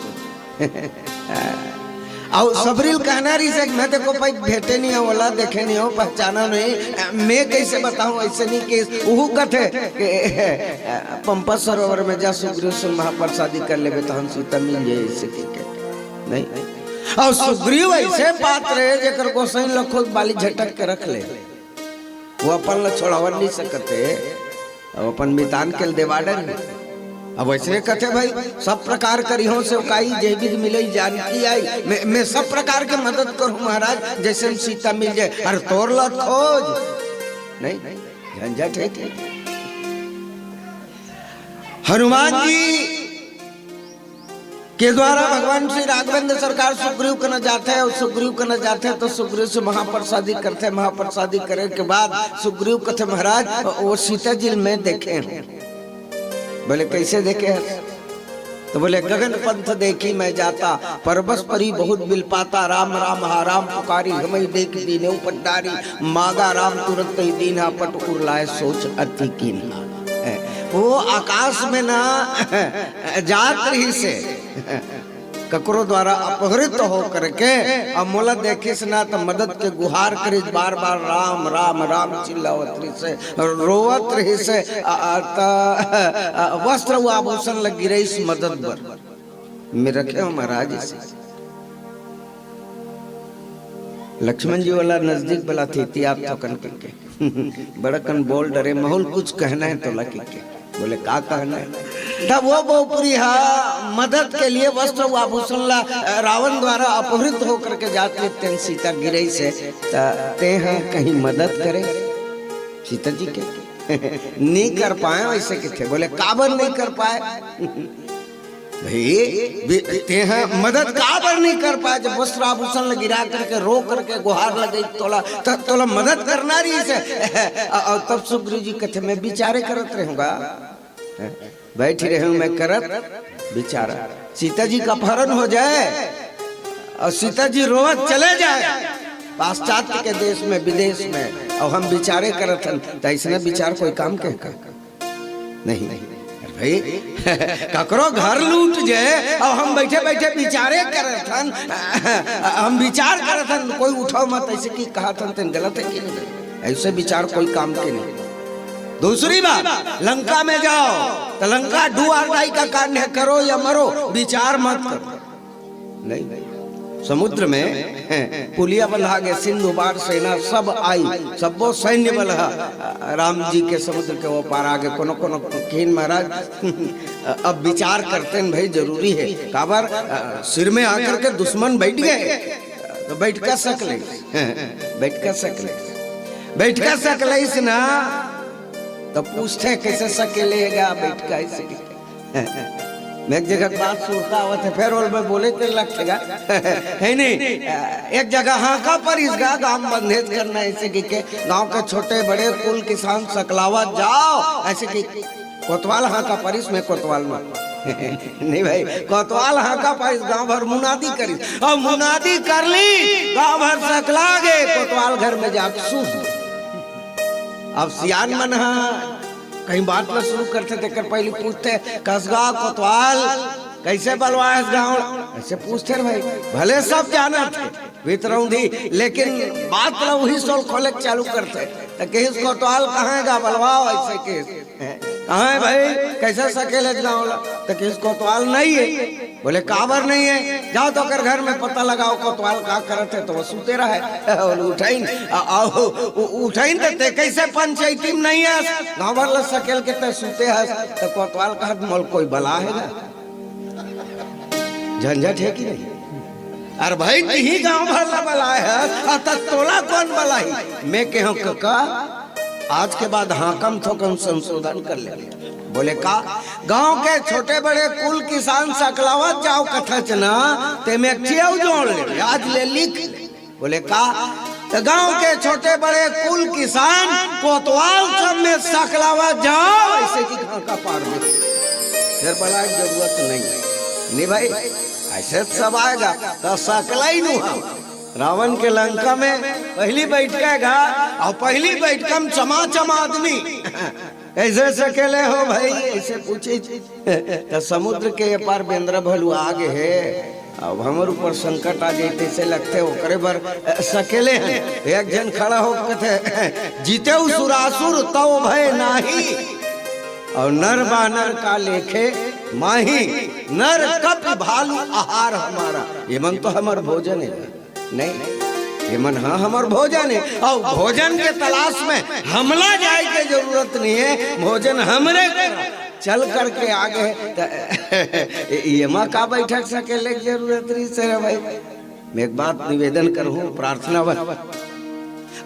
और सबरील कहना रही से मैं देखो भाई भेटे नहीं हो वाला देखे नहीं हो पहचाना नहीं मैं कैसे बताऊं ऐसे नहीं केस वो कथे पंपा सरोवर में जा सुग्रीव से महाप्रसादी कर लेबे तो हम सीता मिल जाए ऐसे के नहीं। और सुग्रीव ऐसे पात्र है जेकर गोसाई लखो बाली झटक के रख ले वो अपन ला छोड़ावर नहीं सकते अब अपन मितान के देवाडर अब ऐसे कहते भाई सब प्रकार करियों से उकाई जैविक मिले जानकी आई मैं सब प्रकार के मदद करूं महाराज जैसे सीता मिल जाए अरे तोर ला खोज नहीं झंझट है। हनुमान जी के द्वारा भगवान श्री राघवेंद्र सरकार सुग्रीव का न जाते हैं और सुग्रीव का न जाते हैं तो सुग्रीव से महाप्रसादी करते हैं। महाप्रसादी करे के बाद सुग्रीव कहते महाराज वो सीता जी में देखे बोले कैसे देखे तो बोले गगन पंथ देखी मैं जाता परबस परी बहुत बिल पाता राम राम हा राम पुकारी हमें देख दीने पट्टारी मागा राम तुरंत ही दीना पट उड़लाए सोच अति कीन्हा। वो आकाश में ना जात रही से ककरो द्वारा अपहृत हो करके अमोला देखे से ना तो मदद के गुहार करे बार बार राम राम राम चिल्लावत रही से रोवत रही से वस्त्र आभूषण लग गिरे इस मदद पर में रखे हो महाराज से। लक्ष्मण जी वाला नजदीक बला थी आप तो कन के बड़ा कन बोल डरे माहौल कुछ कहना है तो लकी के बोले का कहना है तब वो बहुपुरी मदद के लिए वस्त्र आभूषण ला रावण द्वारा अपहृत होकर के जाते तेन सीता गिरे से ते हैं कहीं मदद करे सीता जी के नहीं कर पाए वैसे किथे बोले काबर नहीं कर पाए भाई ते हैं मदद काबर नहीं कर पाए जब वस्त्र आभूषण गिरा करके रो करके गुहार लगे तोला मदद करना रही से और तब सुग्रीव जी कथे मैं विचारे करत रहूंगा बैठ रहे हूं मैं करत विचारा सीता जी का अपहरण हो जाए और सीता जी रोवत चले जाए पाश्चात्य के देश में विदेश में और हम विचारे करत हन तो ऐसा विचार कोई काम के का नहीं भाई ककरो घर लूट जाए और हम बैठे बैठे विचारे करत हन हम विचार करत हन कोई उठाओ मत ऐसे की कहा था गलत है कि नहीं ऐसे विचार कोई काम के नहीं। दूसरी बात लंका में जाओ तो लंका डू और डाई का कांड है करो या मरो विचार मत करो नहीं। समुद्र में पुलिया बल्हागे सिंधु बार सेना सब आई सबो सैन्य बल्हा राम जी के समुद्र के वो पार आगे कोनो कोनो केन महाराज अब विचार करते हैं भाई जरूरी है काबर सिर में आकर के दुश्मन बैठ गए तो बैठ कर सकले बैठ कर सकले इस ना तो पूछते कैसे सकेलेगा बैठ का ऐसे मैं एक जगह बात सुनता आवत है फिर और में बोले के लगेगा है नहीं एक जगह हाँ का पर इस गांव बंधेज करना ऐसे कि गांव के छोटे बड़े कुल किसान सकलावा जाओ ऐसे कि कोतवाल हाँ का परिस में कोतवाल में नहीं भाई कोतवाल हाँ का परिस गांव भर मुनादी करी और मुनादी कर ली गांव भर सकला गए कोतवाल घर में जाके सूझ अब सियान मन कहीं बात में शुरू करते थे कर पहले पूछते कसगा कोतवाल कैसे बलवाए गाँव ऐसे पूछते भाई भले सब जाना थे वितरौंधी लेकिन बात वही सोल खोले चालू करते तो केस कोतवाल कहाँ बलवाओ ऐसे केस कहाँ है भाई कैसे सकेले गाँव तो केस कोतवाल नहीं है बोले काबर नहीं है जाओ तो कर घर में पता लगाओ कोतवाल का करते तो वो सुते रहे उठाइन तो कैसे पंचायती में नहीं है गाँव भर ल सकेल के ते सुते है तो कोतवाल का मोल कोई बला है ना झंझट है कि नहीं अरे भाई ही गांव भर ला बला है तोला कौन बलाई मैं कहूं का आज के बाद हाकम थोकम संशोधन कर ले बोले का गांव के छोटे बड़े कुल किसान सकलावत जाओ कथा चना ते में जोड़ ले आज ले लिख बोले का तो गांव के छोटे बड़े कुल किसान कोतवाल सब में सकलावत जाओ ऐसे की गांव का पार में फिर बला जरूरत नहीं भाई ऐसे सब आएगा तो सकला ही नहीं रावण के लंका में पहली बैठकेगा और पहली बैठक में चमाचम आदमी ऐसे सकेले हो भाई ऐसे पूछे तो समुद्र के पार बेंद्र भलू आगे है अब हमारे ऊपर संकट आ जाते से लगते ओकरे बर सकेले हैं। एक जन खड़ा हो कहते जीते सुरासुर तव भय नाही, और नर बानर का लेखे माही, नर कप भालू आहार हमारा। ये मन तो हमार भोजन है, नहीं ये मन हाँ हमार भोजन है, और भोजन के तलाश में हमला जाए की जरूरत नहीं है, भोजन हमरे चल करके आगे ये माँ का बैठक सकेले की जरूरत नहीं से भाई। मैं एक बात निवेदन करूं, प्रार्थना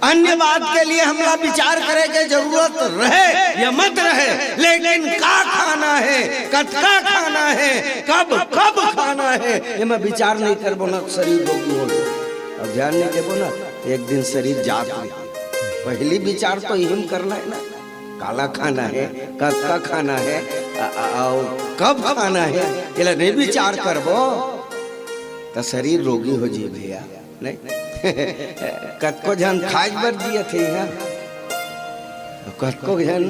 अन्य बात के लिए हमला विचार करे के जरूरत रहे या मत रहे, लेकिन का खाना है, कटका खाना है, कब कब खाना है, ये मैं विचार नहीं करबो ना शरीर रोगी हो। अब ध्यान नहीं देबो ना एक दिन शरीर जात ले। पहली विचार तो यही करना है ना, काला खाना है, कटका खाना है, और कब खाना है, ये नहीं विचार करबो तो शरीर रोगी हो जी भैया। नहीं कतको जन खाज बर दिए थे यहाँ, कतको जन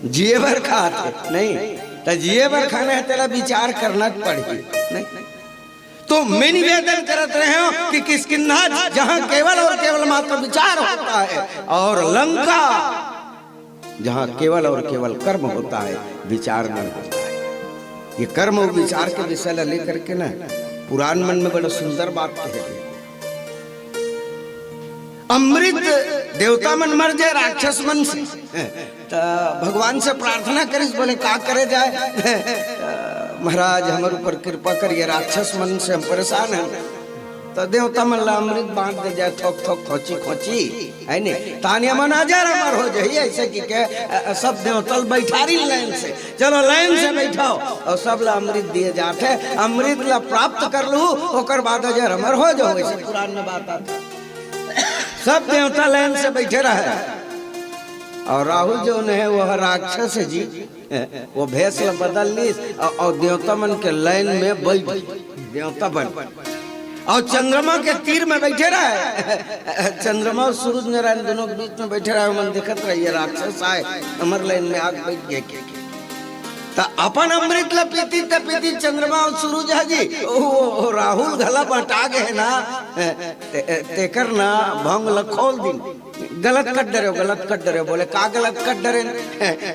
जिए भर खाते नहीं, तो जिए भर खाना है तेरा विचार करना पड़ेगी। नहीं तो मैं निवेदन करत रहे हो कि किसकिन्हा जहाँ केवल और केवल मात्र विचार होता है, और लंका जहाँ केवल और केवल कर्म होता है, विचार नहीं होता है। ये कर्म और विचार के विषय लेकर के ना पुराण मन में बड़ा सुंदर बात कहे, अमृत देवता मन मर जाए राक्षस मन से, तो भगवान से प्रार्थना करिस, बोले का करे जाए महाराज हमारे ऊपर कृपा करिए, राक्षस मन से हम परेशान हैं। तो देवता मन ला अमृत बांट दे जाए, थोक थोक खोची खोची है नहीं, तानिया मन हजार अमर हो जाए। ऐसे कि के सब देवता बैठारी लाइन से, चलो लाइन से बैठाओ और सब ला अमृत दिए जाते, अमृत ला प्राप्त कर लू ओकर बाद हजार अमर हो जाओ। ऐसे पुराण में बात आता, सब देवता लाइन से बैठे रहे, और राहुल जो है वह राक्षस है जी, वो भेष बदल ली और देवता मन के लाइन में बैठ देवता बन, और चंद्रमा के तीर में बैठे रहे, चंद्रमा और सूरज नारायण दोनों के बीच में बैठे रहे। मन दिखत रही है राक्षस आए अमर लाइन में आग बैठ गए, तो अपन अमृत ला पीती त पीती चंद्रमा और सूरज है जी, ओ राहुल गला बटा गए ना, तेकर ना भंग ला खोल दिन, गलत कट डरे, गलत कट डरे। बोले का गलत कट डरे,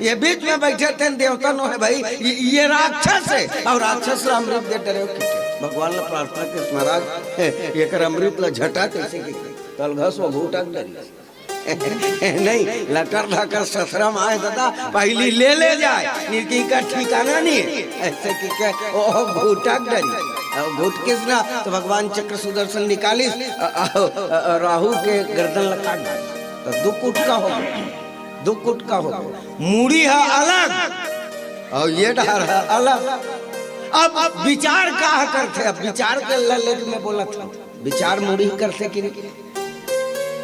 ये बीच में बैठे थे देवता नो है भाई, ये राक्षस है, और राक्षस ला अमृत दे डरे। भगवान ला प्रार्थना के महाराज ये कर अमृत ला झटा कैसे की तल घस वो घूटक डरी नहीं लकर लकर ससरम आए दादा पहली ले जाए, निकी का ठिकाना नहीं ऐसे कि क्या ओ घूटक डरी, घूट किसना तो भगवान चक्र सुदर्शन निकाली राहु के गर्दन लगा, तो दुख उठका हो, दुख उठका हो, मूड़ी है अलग और ये डर है अलग। अब विचार कहा करते, अब विचार कर ले मैं बोला था विचार मुड़ी करते कि नहीं,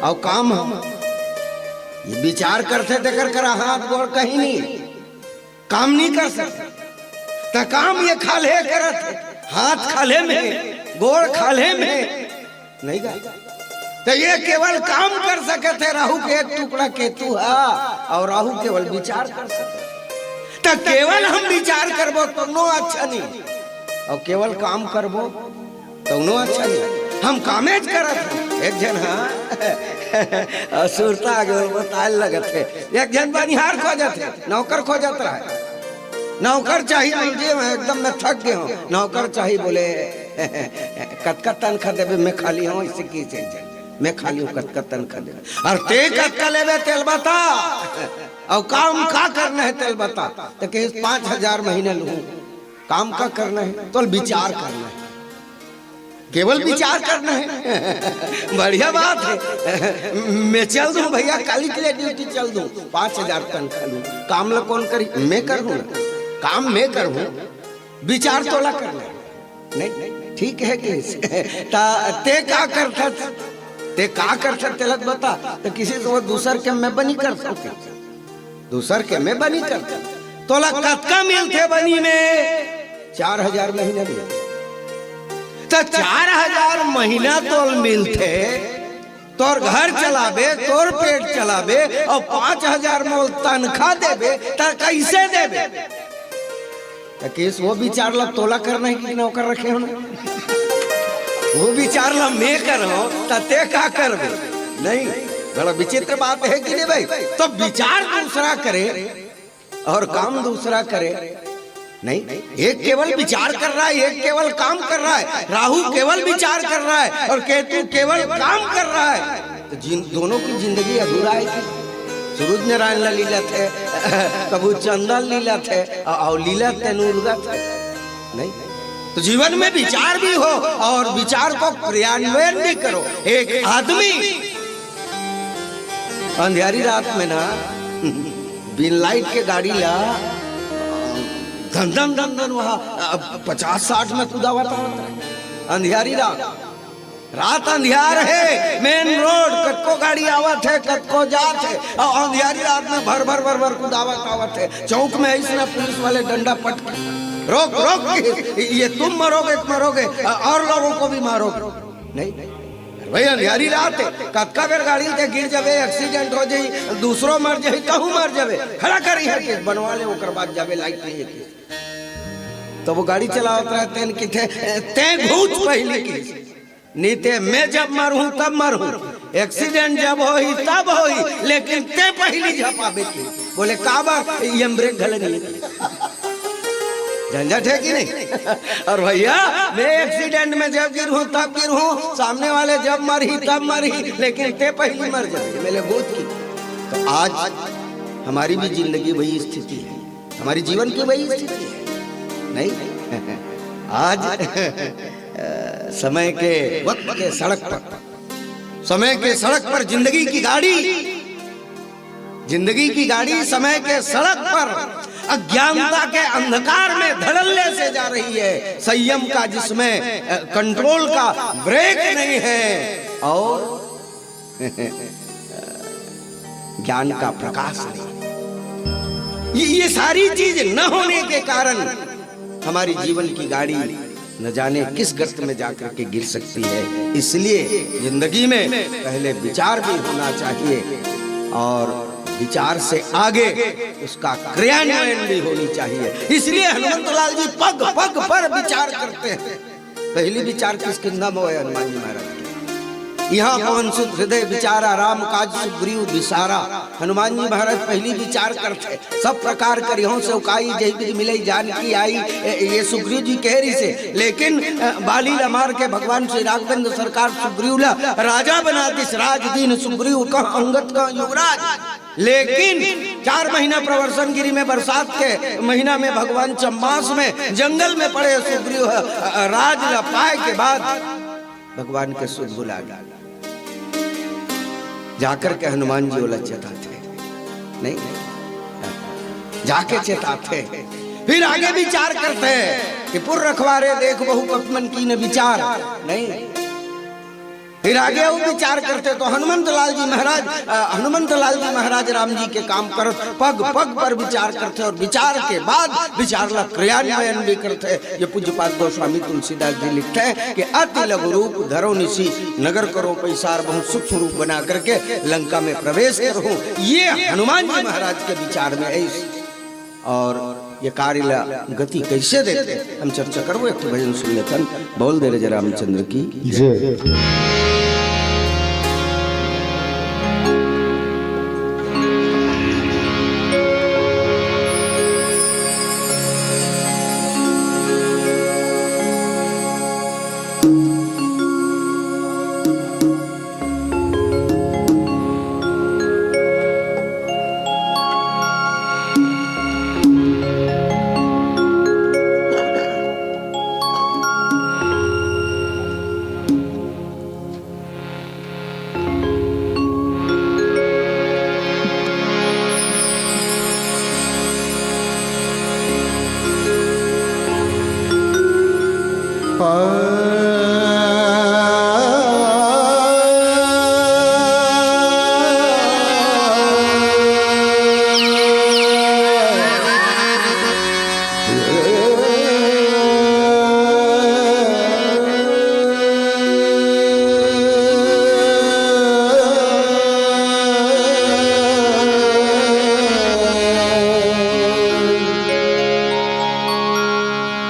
और काम हम ये विचार करते थे कर हाथ गोड़ कहीं नहीं, काम नहीं कर सकते, तो काम ये खाले करते, हाथ खाले में गोड़ खाले में नहीं गा, तो ये केवल काम कर सके थे। राहु के एक टुकड़ा केतु है, और राहु केवल विचार कर सके, तो केवल हम विचार करबो तो नो अच्छा नहीं, और केवल काम करबो तो नो अच्छा नहीं। हम कामेज करत एक जन हाँ सुरता आगे बताए लगत है, एक जन बनिहार खोजत है, नौकर खोजत रहा, नौकर चाहिए मुझे, मैं एकदम मैं थक गया हूँ, नौकर चाहिए, बोले कतका तनखा देवे, मैं खाली हूँ इसे की चाहिए, मैं खाली हूँ कतका तनखा देवे, और ते कतका लेवे तेल बता, और काम का करना है तेल बता, तो कि 5,000 महीने लूँ, काम का करना है तो विचार करना है, केवल विचार करना है बढ़िया बात है, मैं चल दूं भैया काली के लिए ड्यूटी चल दूं, 5,000 तनखा लूं, काम ला कौन करी, मैं कर दूं ना, काम मैं कर दूं, विचार तो ला करना नहीं, ठीक है कि ते का करता, ते का करता तेलक बता, तो किसी तो दूसर के मैं बनी कर सकते, दूसर के मैं बनी करता, तो ला कतका मिलते बनी में 4,000 महीने में, तो 4,000 महीना तोल मिलते, तोर घर चलाबे, तोर पेट चलाबे, और 5,000 मोल तनखा देबे, तो कैसे देबे, तो किस वो विचार ला तोला करना है कि नौकर रखे हो ना वो विचार ला मैं करो ते का करबे नहीं। बड़ा विचित्र बात है कि नहीं भाई। तो विचार दूसरा करे और काम दूसरा करे नहीं। एक केवल विचार कर रहा है, एक केवल काम कर रहा है। राहु केवल विचार कर रहा है और केतु केवल काम कर रहा है। तो दोनों की जिंदगी अधूरा है। सूरज नारायण लीला थे, कबू चंदन लीला थे और लीला तेनुलगा थे नहीं। तो जीवन में विचार भी हो और विचार को क्रियान्वयन भी करो। एक आदमी अंधेरी रात में ना बिन लाइट के गाड़ी ला धन धन धन धन वहां 50-60 में कूदा हुआ था। अंधेरी रात अंधियार है, मेन रोड कतको गाड़ी आवत है, कतको जात है और अंधियारी रात में भर भर भर भर कुदावत आवत है। चौक में ऐसा पुलिस वाले डंडा पट रोक रोक, ये तुम मरोगे और लोगों को भी मारोगे नहीं भाई। अंधियारी रात है, कतका बेर गाड़ी के गिर जावे, एक्सीडेंट हो जाई, दूसरो मर जाई, कहूं मर जावे, खड़ा करी है केस बनवा ले, ओकर बाद जावे लाइट नहीं है। तो वो गाड़ी चलावत रहते हैं कि ते घूच पहले की नीते मैं जब मरूं तब मरूं, एक्सीडेंट जब होई तब होई, लेकिन ते पहली झपाबे की। बोले काबा ये ब्रेक घले नहीं, झंझट है कि नहीं। और भैया मैं एक्सीडेंट में जब गिरूं तब गिरूं, सामने वाले जब मरी तब मरी, लेकिन ते पहली मर जाए मेरे बोध की। तो आज हमारी भी जिंदगी वही स्थिति है, हमारी जीवन की वही स्थिति है नहीं। आज समय के वक्त के सड़क पर, समय के सड़क पर जिंदगी की गाड़ी समय के सड़क पर अज्ञानता के अंधकार में धड़ल्ले से जा रही है। संयम का जिसमें कंट्रोल का ब्रेक नहीं है और ज्ञान का प्रकाश नहीं। ये सारी चीज न होने के कारण हमारी जीवन की गाड़ी न जाने किस गर्त में जाकर के गिर सकती है। इसलिए जिंदगी में पहले विचार भी होना चाहिए और विचार से आगे उसका क्रियान्वयन भी होनी चाहिए। इसलिए हनुमंतलाल जी पग पग पर विचार करते हैं। पहली विचार किसके नाम हो हनुमान जी महाराज। यहाँ पवन सुत हृदय विचारा, राम काज सुग्रीव विसारा। हनुमान जी महाराज पहली विचार करते, सब प्रकार करियों से उकाई, जय विधि मिले जानकी आई। ये सुग्रीव जी कह रही से, लेकिन बाली ला मार के भगवान श्री राघवेंद्र सरकार सुग्रीव ला राजा बना दिस, राज दीन सुग्रीव का अंगद का युवराज। लेकिन 4 महीना प्रवर्षण गिरी में, बरसात के महीना में भगवान चम्बास में जंगल में पड़े सुग्रीव राज ला पाए के बाद भगवान के सुध बुला जाकर के हनुमान जी बोला चेताते नहीं, जाके चेताते। फिर आगे विचार करते हैं कि पुर रखवारे देख बहु कपमन की न विचार नहीं। फिर आगे वो विचार करते तो हनुमंत लाल जी महाराज राम जी के काम कर पग पग पर विचार करते और विचार के बाद विचार ला क्रियान्वयन भी करते। ये पूज्यपाद गोस्वामी तुलसीदास जी लिखते हैं कि अति लघु रूप धरो निशी, नगर करो पैसार बहुत सूक्ष्म रूप बना करके लंका में प्रवेश करो। ये हनुमान जी महाराज के विचार में है। और ये कार्य ला गति कैसे देते हम चर्चा करो। एक भजन सुन लेते, बोल दे रहे रामचंद्र की जय।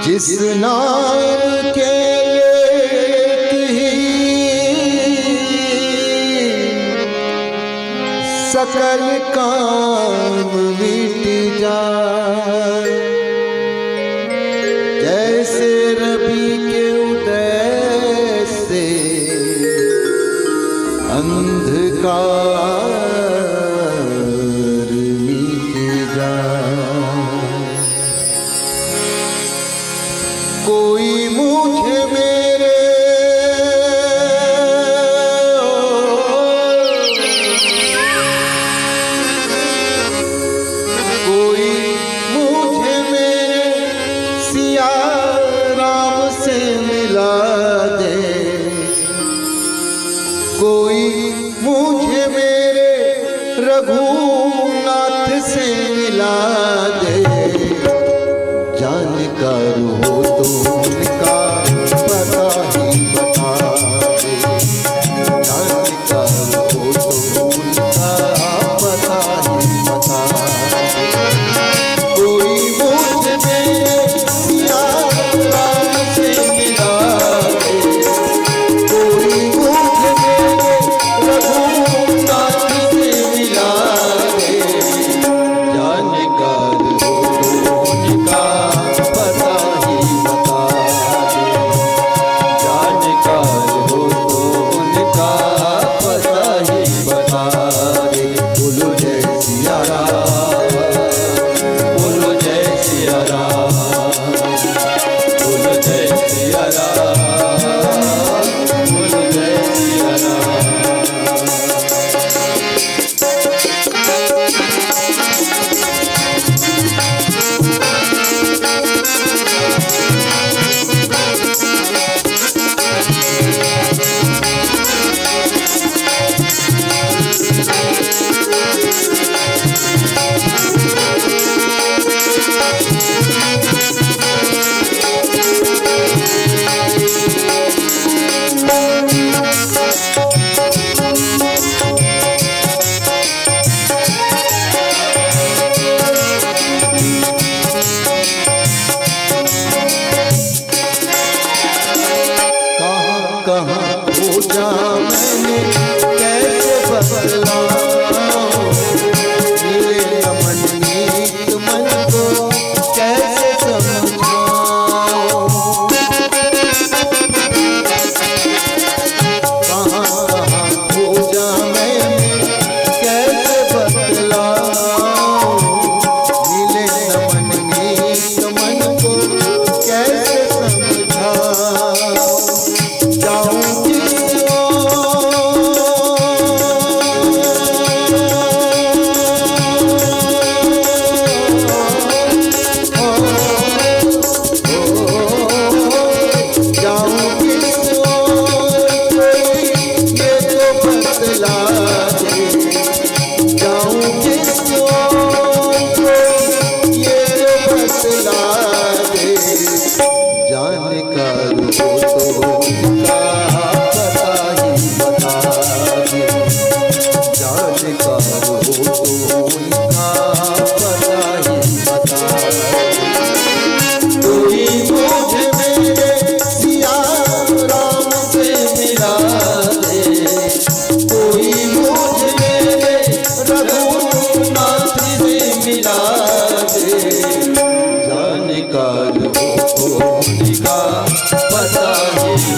जिस नाम के सकल काम मिट जाए। जैसे रवि के उदय से अंधकार मिट जाए। कोई मुझे मेरे कोई मुझे मेरे सिया राम से मिला दे। कोई मुझे मेरे रघुनाथ से मिला दे। जानकार हो तो उनका पता ही बता दे। जानकार हो तो उनका पता ही बता दे। कोई मुझे मेरे सिया राम से मिला दे। कोई मुझे मेरे रघुनाथ से मिला दे। जानकार हो तो उनका पता ही बता दे। जानकार हो तो उनका पता ही बता दे। बोलो जय सिया राम, बोलो जय सिया राम, बोलो जय सिया राम, बोलो जय सिया राम। कहाँ खोजा मैंने कैसे बदलाऊं। मिले अमन मीत मन को कैसे समझाऊं। कहाँ खोजा मैंने कैसे बदलाऊं। मिले अमन मीत मन को कैसे समझाऊं। जाऊं किस जाऊं किस ये तो बतला दे। जाऊं किस ये तो बतला दे। जानकार हो तो उनका पता ही बता दे। जानकार हो तो उनका पता ही बता दे। कोई मुझे मेरे सिया राम से मिला दे। कोई मुझे मेरे रघुनाथ से मिला दे। जानकार हो तो उनका पता ही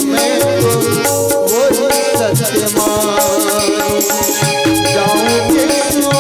मैं तो वही सत्य मानूं। जाऊं किसको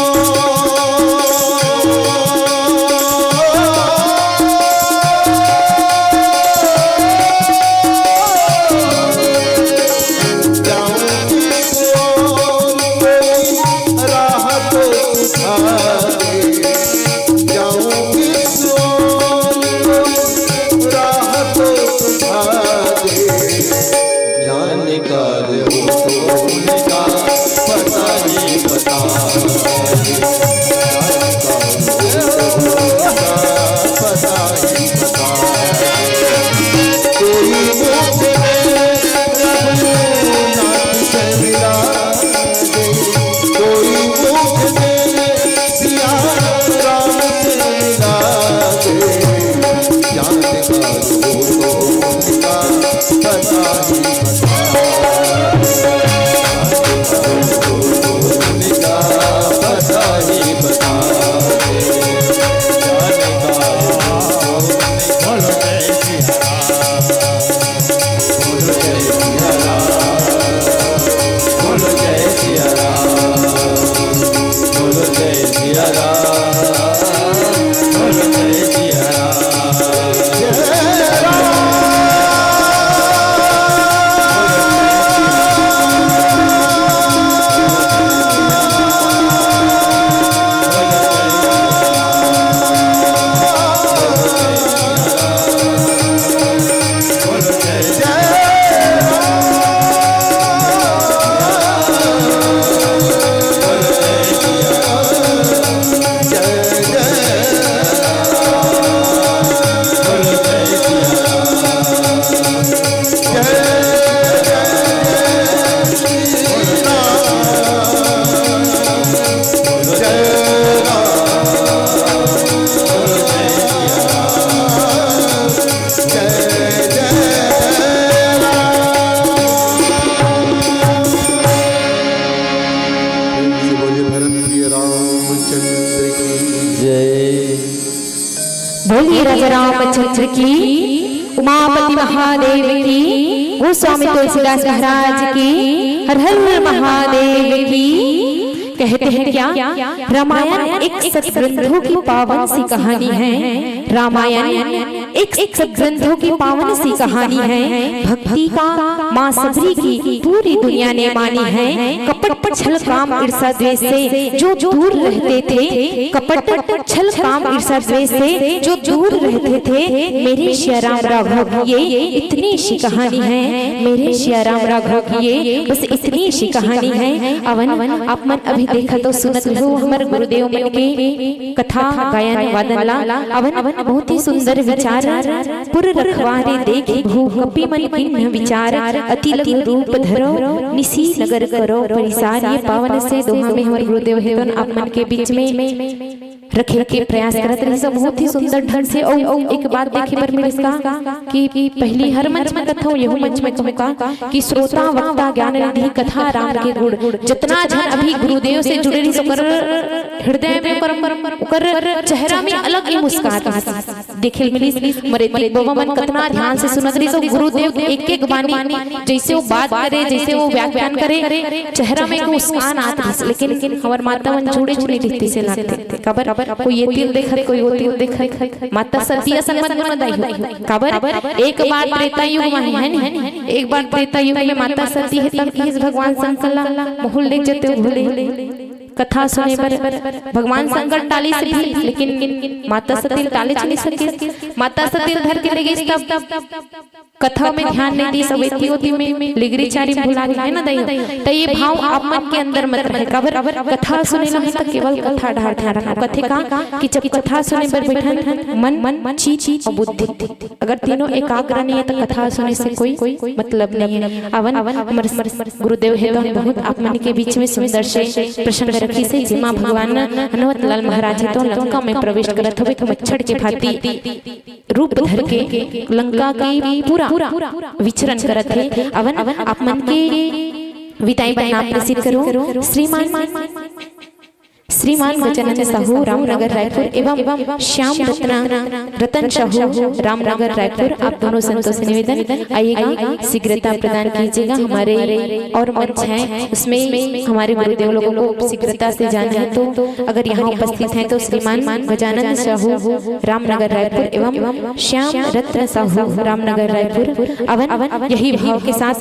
बोलिए राजा रामचंद्र की, उमापति महादेव की, गोस्वामी तुलसीदास महाराज की, हर हर महादेव की। कहते हैं क्या रामायण एक सत्ग्रंथों की पावन सी कहानी है। रामायण एक सत्ग्रंथों की पावन सी कहानी है। भक्ति का माँ सबरी की पूरी दुनिया ने मानी है। कपट छल काम ईर्षा द्वेष से जो दूर रहते थे, कपट छल काम ईर्षा द्वेष से जो दूर रहते थे, मेरे श्री राम राघव ये इतनी सी कहानी है। मेरे श्री राम राघव की ये बस इतनी सी कहानी है। अवन आप मन अभी देखा तो सुनत रहो हमारे गुरुदेव मन के कथा गायन वादन ला। अवन बहुत ही सुंदर विचार पुर रखवारे देखी भू कपि मन किन्ह विचार, अति लघु रूप धरो निसी नगर करो परिसार। ये पावन से दोहा में हमारे गुरुदेव हेतु आप मन के बीच में रखे के प्रयास करते रहे। बहुत ही सुंदर ढंग से एक बात देखी पर मेरे इसका कि पहली हर मंच में कथा यह मंच में कहूँगा कि श्रोता वक्ता ज्ञान निधि कथा राम के गुण, जितना जन अभी गुरुदेव से जुड़े रही कर हृदय में कर चेहरा में अलग ही मुस्कान देखे मिली। मरे बाबा मन कतना ध्यान से सुनत रही। तो गुरुदेव एक एक बानी जैसे वो बात करे, जैसे वो व्याख्यान करे, चेहरा में मुस्कान आता है। लेकिन हमार माता मन जुड़े जुड़े रीति से लगते थे। खबर कोई ये तिल देखत, कोई वो तिल देखत। माता सती संगत न दाई खबर। एक बार त्रेता युग में है, एक बार त्रेता युग में माता सती है तब की भगवान शंकर मोहल ले जते भूले। कथा सुने पर भगवान शंकर टाली से भी, लेकिन माता सती टाली नहीं सके। माता सती धर के ले गई, तब कथा में ध्यान नहीं दी। सब होती में लिगरी चारी भुला है ना दई। तो ये भाव आप मन के अंदर मत रहे। खबर कथा सुने ना तो केवल कथा ढार ध्यान रखना। कथे का कि जब कथा सुने पर बैठन मन चीज और बुद्धि, अगर तीनों एकाग्र नहीं है तो कथा सुने से कोई मतलब नहीं है। अवन गुरुदेव है बहुत आप मन के बीच में सुंदर से प्रसन्न रखी से जिमा भगवान हनुमत लाल महाराज तो लंका में प्रवेश करत हुए मच्छर के भांति रूप धर के लंका की पूरा विचरण करत है। अवन आप मन के विदाई बना प्रसिद्ध करो। श्रीमान श्रीमान गजानंद साहू रामनगर रायपुर एवं श्याम रतन साहू रामनगर रायपुर, आप दोनों संतों से निवेदन आइएगा, शीघ्रता प्रदान कीजिएगा। हमारे और मंच है उसमें हमारे गुरुदेव लोगों को शीघ्रता से जाना है, तो अगर यहाँ उपस्थित हैं तो श्रीमान गजानंद साहू रामनगर रायपुर एवं श्याम रत्न साहू रामनगर रायपुर। अवन यही भाव के साथ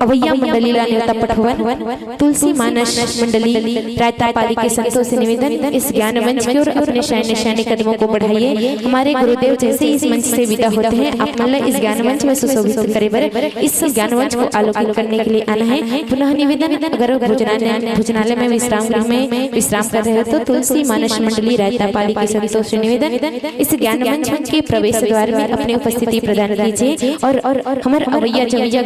अवैया मंडली न्योता पठवन तुलसी मानस मंडली रायता पाली के संतों से निवेदन, इस ज्ञान मंच की ओर अपने शयन कदमों को बढ़ाइए। हमारे गुरुदेव जैसे इस मंच से विदा होते हैं, आप मतलब इस ज्ञान मंच में सुशोभित करे बर इस ज्ञान मंच को आलोकित करने के लिए आना है। पुनः निवेदन, अगर भोजनालय में विश्राम गृह में विश्राम कर रहे हो तो तुलसी मानस मंडली रायता पाली के संतों से निवेदन, इस ज्ञान मंच के प्रवेश द्वार में अपनी उपस्थिति प्रदान कीजिए और हमारे अवैया जवैया